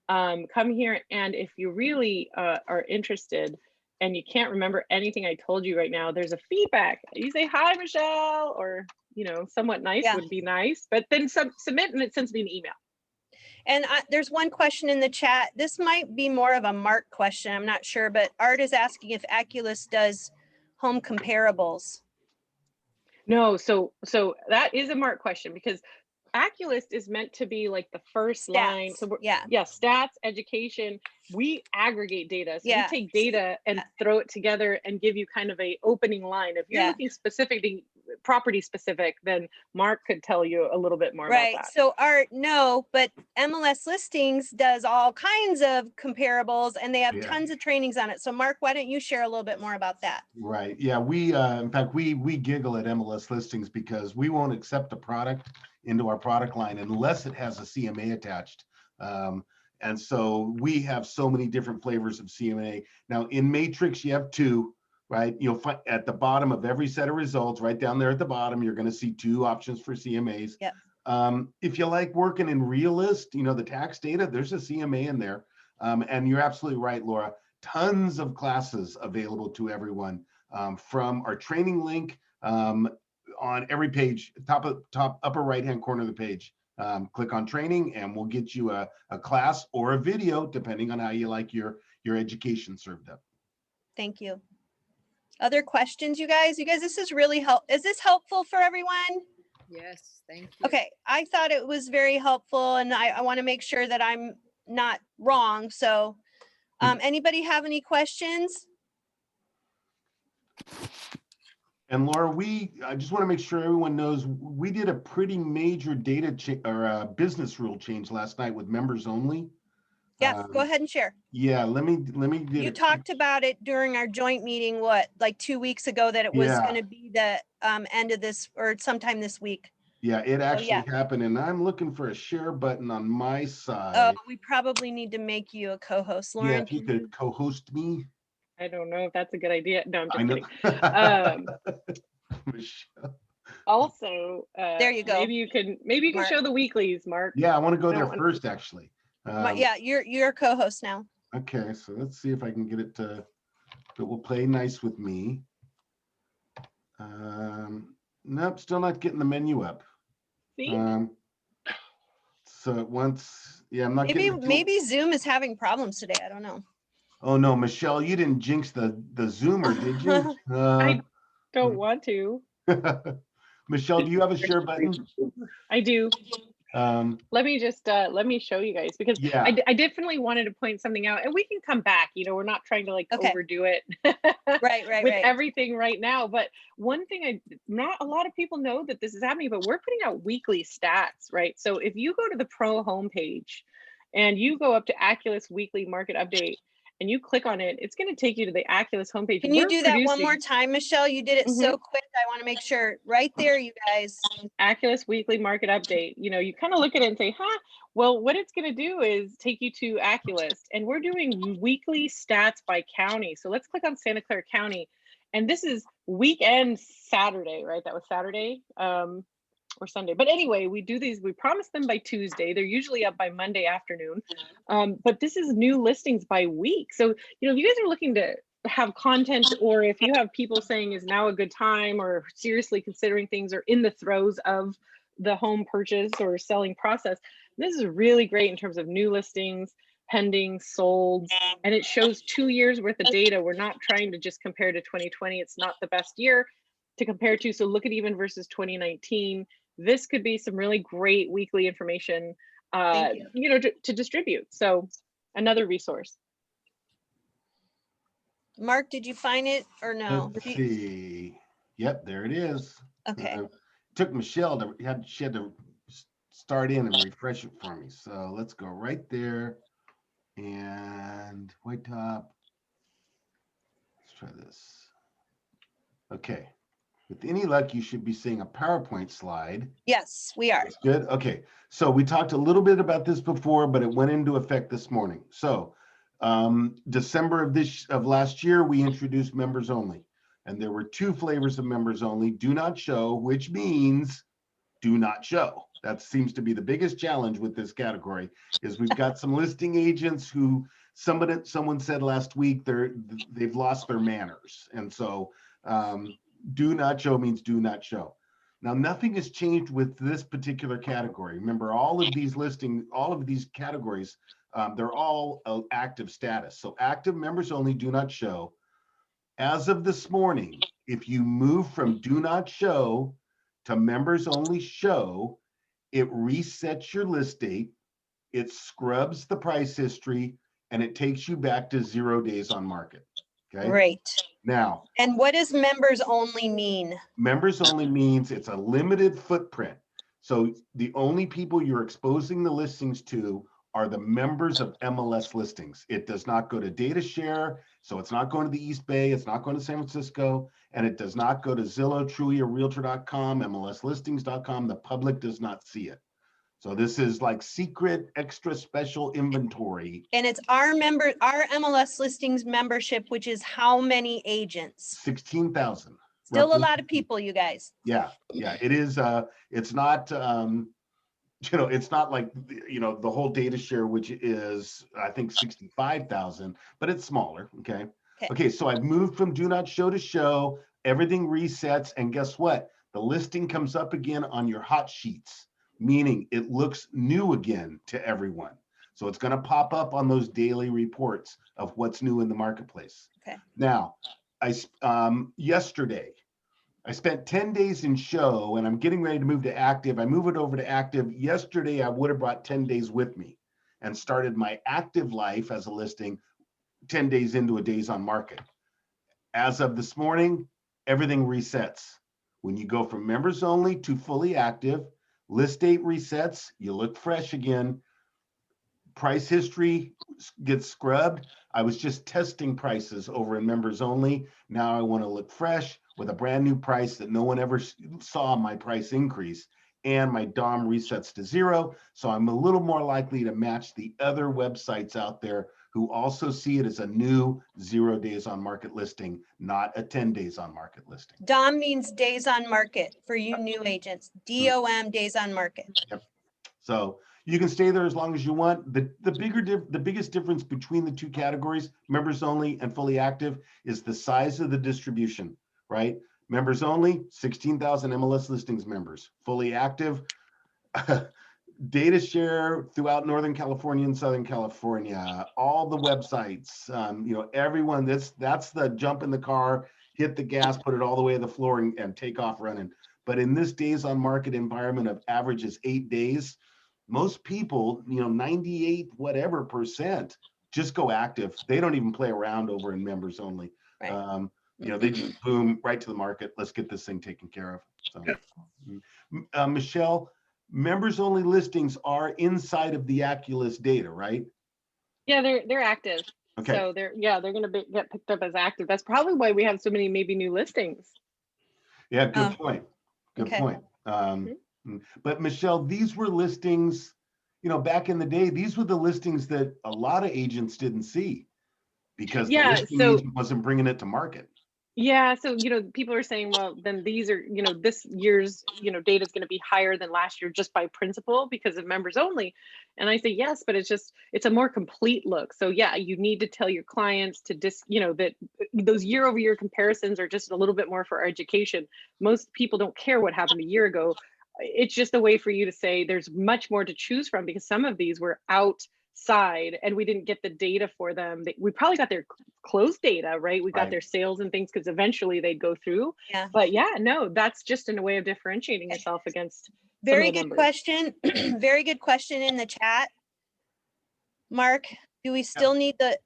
come here, and if you really are interested and you can't remember anything I told you right now, there's a feedback. You say, hi, Michelle, or, you know, somewhat nice would be nice, but then submit and it sends me an email. And there's one question in the chat. This might be more of a Mark question, I'm not sure, but Art is asking if AccuList does home comparables. No, so that is a Mark question, because AccuList is meant to be like the first line. So stats, education, we aggregate data. So we take data and throw it together and give you kind of a opening line. If you're looking specifically property specific, then Mark could tell you a little bit more about that. So Art, no, but MLS Listings does all kinds of comparables and they have tons of trainings on it. So Mark, why don't you share a little bit more about that? Right. Yeah, we in fact we giggle at MLS Listings because we won't accept a product into our product line unless it has a CMA attached. And so we have so many different flavors of CMA. Now in Matrix, you have 2. right? You'll find at the bottom of every set of results, right down there at the bottom, you're going to see 2 options for CMAs. Yep. If you like working in Realist, the tax data, there's a CMA in there. And you're absolutely right, Laura. Tons of classes available to everyone from our training link on every page, top upper right-hand corner of the page. Click on training and we'll get you a class or a video, depending on how you like your education served up. Thank you. Other questions, you guys? This is really is this helpful for everyone? Yes, thank you. Okay, I thought it was very helpful and I want to make sure that I'm not wrong. So anybody have any questions? And Laura, I just want to make sure everyone knows we did a pretty major business rule change last night with members only. Yeah, go ahead and share. Yeah, let me You talked about it during our joint meeting, like 2 weeks ago, that it was going to be the end of this or sometime this week. Yeah, it actually happened, and I'm looking for a share button on my side. Oh, we probably need to make you a co-host, Lauren. Yeah, if you could co-host me. I don't know if that's a good idea. No, I'm just kidding. Michelle. Also, there you go. Maybe you can Mark. Show the weeklies, Mark. Yeah, I want to go there first, actually. Yeah, you're a co-host now. Okay, so let's see if I can get it to. It will play nice with me. Nope, still not getting the menu up. See? So I'm not getting. Maybe Zoom is having problems today. I don't know. Oh no, Michelle, you didn't jinx the Zoomer, did you? I don't want to. Michelle, do you have a share button? I do. Let me show you guys, because I definitely wanted to point something out, and we can come back. We're not trying to overdo it. right with everything right now. But one thing not a lot of people know that this is happening, but we're putting out weekly stats, right? So if you go to the Pro homepage and you go up to Acculus Weekly Market Update and you click on it, it's going to take you to the Acculus homepage. Can you do that one more time, Michelle? You did it so quick. I want to make sure. Right there, you guys. Acculus Weekly Market Update. You kind of look at it and say, well, what it's going to do is take you to Acculus, and we're doing weekly stats by county. So let's click on Santa Clara County. And this is weekend Saturday, right? That was Saturday. Or Sunday. But anyway, we do these, we promise them by Tuesday. They're usually up by Monday afternoon. But this is new listings by week. So, if you guys are looking to have content, or if you have people saying is now a good time, or seriously considering things, or in the throes of the home purchase or selling process, this is really great in terms of new listings, pending, sold, and it shows 2 years worth of data. We're not trying to just compare to 2020. It's not the best year to compare to. So look at even versus 2019. This could be some really great weekly information, to distribute. So another resource. Mark, did you find it or no? Let's see. Yep, there it is. Okay. Took Michelle she had to start in and refresh it for me. So let's go right there and white top. Let's try this. Okay. With any luck, you should be seeing a PowerPoint slide. Yes, we are. That's good. Okay. So we talked a little bit about this before, but it went into effect this morning. So December of last year, we introduced members only. And there were 2 flavors of members only: do not show, which means do not show. That seems to be the biggest challenge with this category, is we've got some listing agents who someone said last week they've lost their manners. And so do not show means do not show. Now, nothing has changed with this particular category. Remember, all of these categories, they're all active status. So active members only, do not show. As of this morning, if you move from do not show to members only show, it resets your list date, it scrubs the price history, and it takes you back to 0 days on market. Okay. Great. Now, and what does members only mean? Members only means it's a limited footprint. So the only people you're exposing the listings to are the members of MLS listings. It does not go to DataShare, so it's not going to the East Bay, it's not going to San Francisco, and it does not go to Zillow, Trulia, Realtor.com, MLSlistings.com. The public does not see it. So this is like secret, extra special inventory. And it's our MLS listings membership, which is how many agents? 16,000. Still a roughly. lot of people, you guys. Yeah, it is. It's not, it's not like, the whole data share, which is, I think, 65,000, but it's smaller. Okay. So I've moved from do not show to show, everything resets. And guess what? The listing comes up again on your hot sheets, meaning it looks new again to everyone. So it's going to pop up on those daily reports of what's new in the marketplace. Okay. Now, yesterday, I spent 10 days in show and I'm getting ready to move to active. I move it over to active. Yesterday, I would have brought 10 days with me and started my active life as a listing 10 days into a days on market. As of this morning, everything resets. When you go from members only to fully active, list date resets, you look fresh again. Price history gets scrubbed. I was just testing prices over in members only. Now I want to look fresh with a brand new price that no one ever saw my price increase, and my DOM resets to 0. So I'm a little more likely to match the other websites out there who also see it as a new 0 days on market listing, not a 10 days on market listing. DOM means days on market for you new agents. DOM, days on market. Yep. So you can stay there as long as you want. The biggest difference between the two categories, members only and fully active, is the size of the distribution, right? Members only, 16,000 MLS listings members. Fully active, data share throughout Northern California and Southern California, all the websites, everyone, that's the jump in the car, hit the gas, put it all the way to the floor and take off running. But in this days on market environment of averages 8 days, most people, 98 whatever percent just go active. They don't even play around over in members only. Right. They just boom right to the market. Let's get this thing taken care of. So, Michelle, members only listings are inside of the Acculist data, right? Yeah, they're active. Okay. So they're going to get picked up as active. That's probably why we have so many maybe new listings. Yeah, good point. Good okay. point. But Michelle, these were listings, back in the day, these were the listings that a lot of agents didn't see because the listing agent wasn't bringing it to market. Yeah, so people are saying, well, then these are, this year's, data is going to be higher than last year just by principle because of members only. And I say yes, but it's a more complete look. So yeah, you need to tell your clients to that those year-over-year comparisons are just a little bit more for education. Most people don't care what happened a year ago. It's just a way for you to say there's much more to choose from because some of these were outside and we didn't get the data for them. We probably got their closed data, right? We got their sales and things because eventually they'd go through. Yeah. But yeah, no, that's just in a way of differentiating yourself against. Very good question. Very good question in the chat. Mark, do we still need the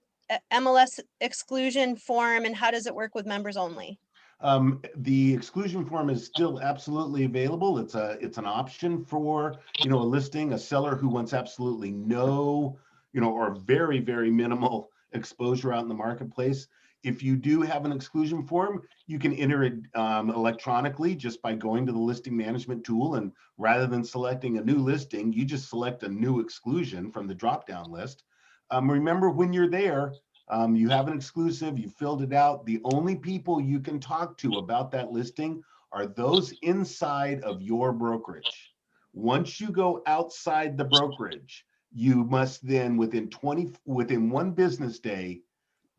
MLS exclusion form and how does it work with members only? The exclusion form is still absolutely available. It's an option for, a listing, a seller who wants absolutely no, or very, very minimal exposure out in the marketplace. If you do have an exclusion form, you can enter it electronically just by going to the listing management tool. And rather than selecting a new listing, you just select a new exclusion from the drop-down list. Remember, when you're there, you have an exclusive, you filled it out. The only people you can talk to about that listing are those inside of your brokerage. Once you go outside the brokerage, you must then within 1 business day,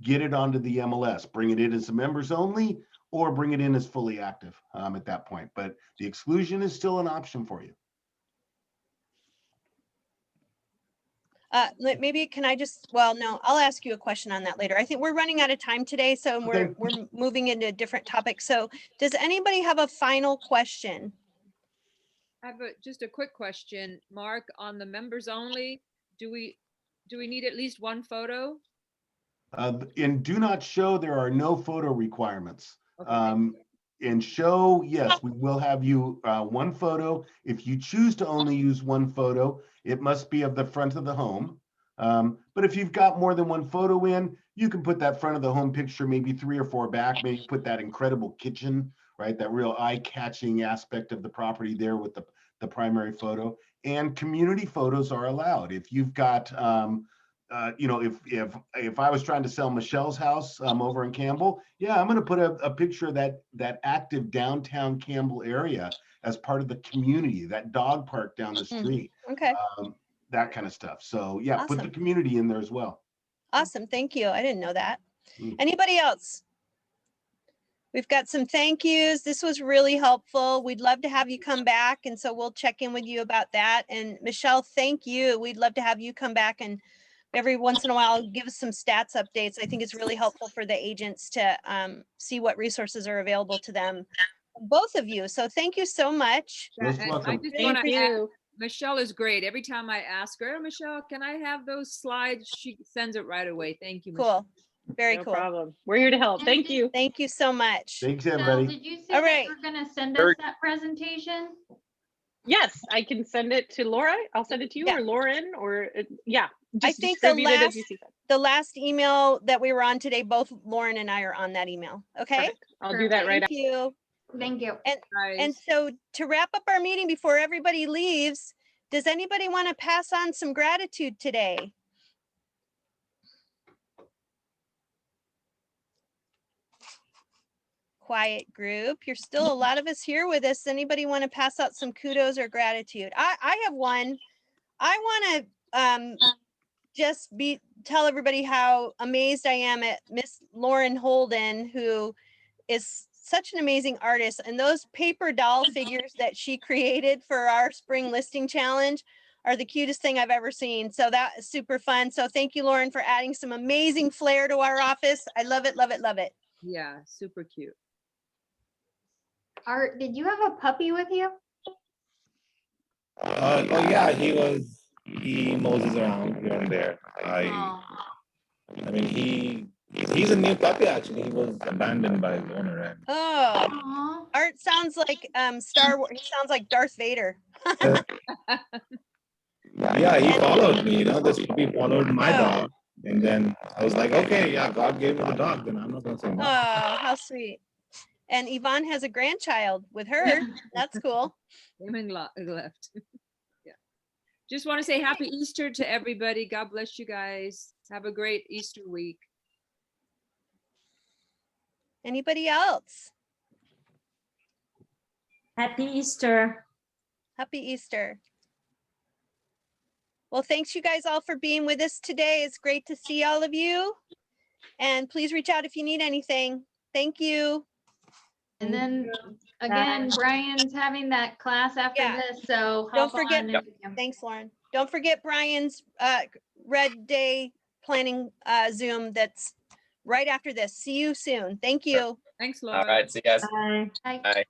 get it onto the MLS, bring it in as a members only or bring it in as fully active at that point. But the exclusion is still an option for you. Maybe can I no, I'll ask you a question on that later. I think we're running out of time today, so we're moving into a different topic. So does anybody have a final question? I have just a quick question, Mark, on the members only. Do we need at least one photo? In do not show, there are no photo requirements. Okay. In show, yes, we will have you one photo. If you choose to only use one photo, it must be of the front of the home. But if you've got more than one photo in, you can put that front of the home picture, maybe 3 or 4 back, maybe put that incredible kitchen, right? That real eye-catching aspect of the property there with the primary photo. and community photos are allowed. If you've got, you know, if I was trying to sell Michelle's house over in Campbell, yeah, I'm going to put a picture of that active downtown Campbell area as part of the community, that dog park down the street, Okay, that kind of stuff. So yeah, put the Awesome. community in there as well. awesome. Thank you. I didn't know that. Mm. Anybody else? We've got some thank yous. This was really helpful. We'd love to have you come back. And so we'll check in with you about that. And Michelle, thank you. We'd love to have you come back and every once in a while give us some stats updates. I think it's really helpful for the agents to see what resources are available to them, both of you. So thank you so much. Most And I welcome. just Thank want to add, you. Michelle is great. Every time I ask her, Michelle, can I have those slides? She sends it right away. Thank you, Michelle. Cool. Very No cool. problem. We're here to help. Thank you. Thank you so much. Thanks, Michelle, everybody. did you say All that right. you're gonna send Very- us that presentation? Yes, I can send it to Laura. I'll send it to you Yeah. or Lauren or yeah. I Just think the distribute it as last, you see fit. the last email that we were on today, both Lauren and I are on that email. Okay. Perfect. I'll do that right Thank you. Thank you. And Guys. so to wrap up our meeting before everybody leaves, does anybody want to pass on some gratitude today? Quiet group. You're still a lot of us here with us. Anybody want to pass out some kudos or gratitude? I have one. I want to just tell everybody how amazed I am at Miss Lauren Holden, who is such an amazing artist. And those paper doll figures that she created for our spring listing challenge are the cutest thing I've ever seen. So that is super fun. So thank you, Lauren, for adding some amazing flair to our office. I love it, love it, love it. Yeah, super cute. Art, did you have a puppy with you? Oh yeah, he moses around here and there. Oh, I mean he's a new puppy actually. He was abandoned by his owner and Oh, aw. Art sounds like Star Wars. He sounds like Darth Vader. yeah, he followed me, this puppy followed my Oh. dog. And then I was like, okay, yeah, God gave me the dog, then I'm not gonna say no. Oh, how sweet. And Yvonne has a grandchild with her. That's cool. Women left. Yeah. Just want to say happy Easter to everybody. God bless you guys. Have a great Easter week. Anybody else? Happy Easter. Happy Easter. Well, thanks you guys all for being with us today. It's great to see all of you. And please reach out if you need anything. Thank you. And then again, Brian's having that class after Yeah. this, so Don't hop forget, on and- thanks, Lauren. Don't forget Brian's Red Day planning Zoom that's right after this. See you soon. Thank you. Thanks, Laura. All right. See you guys. Bye. Bye. Bye.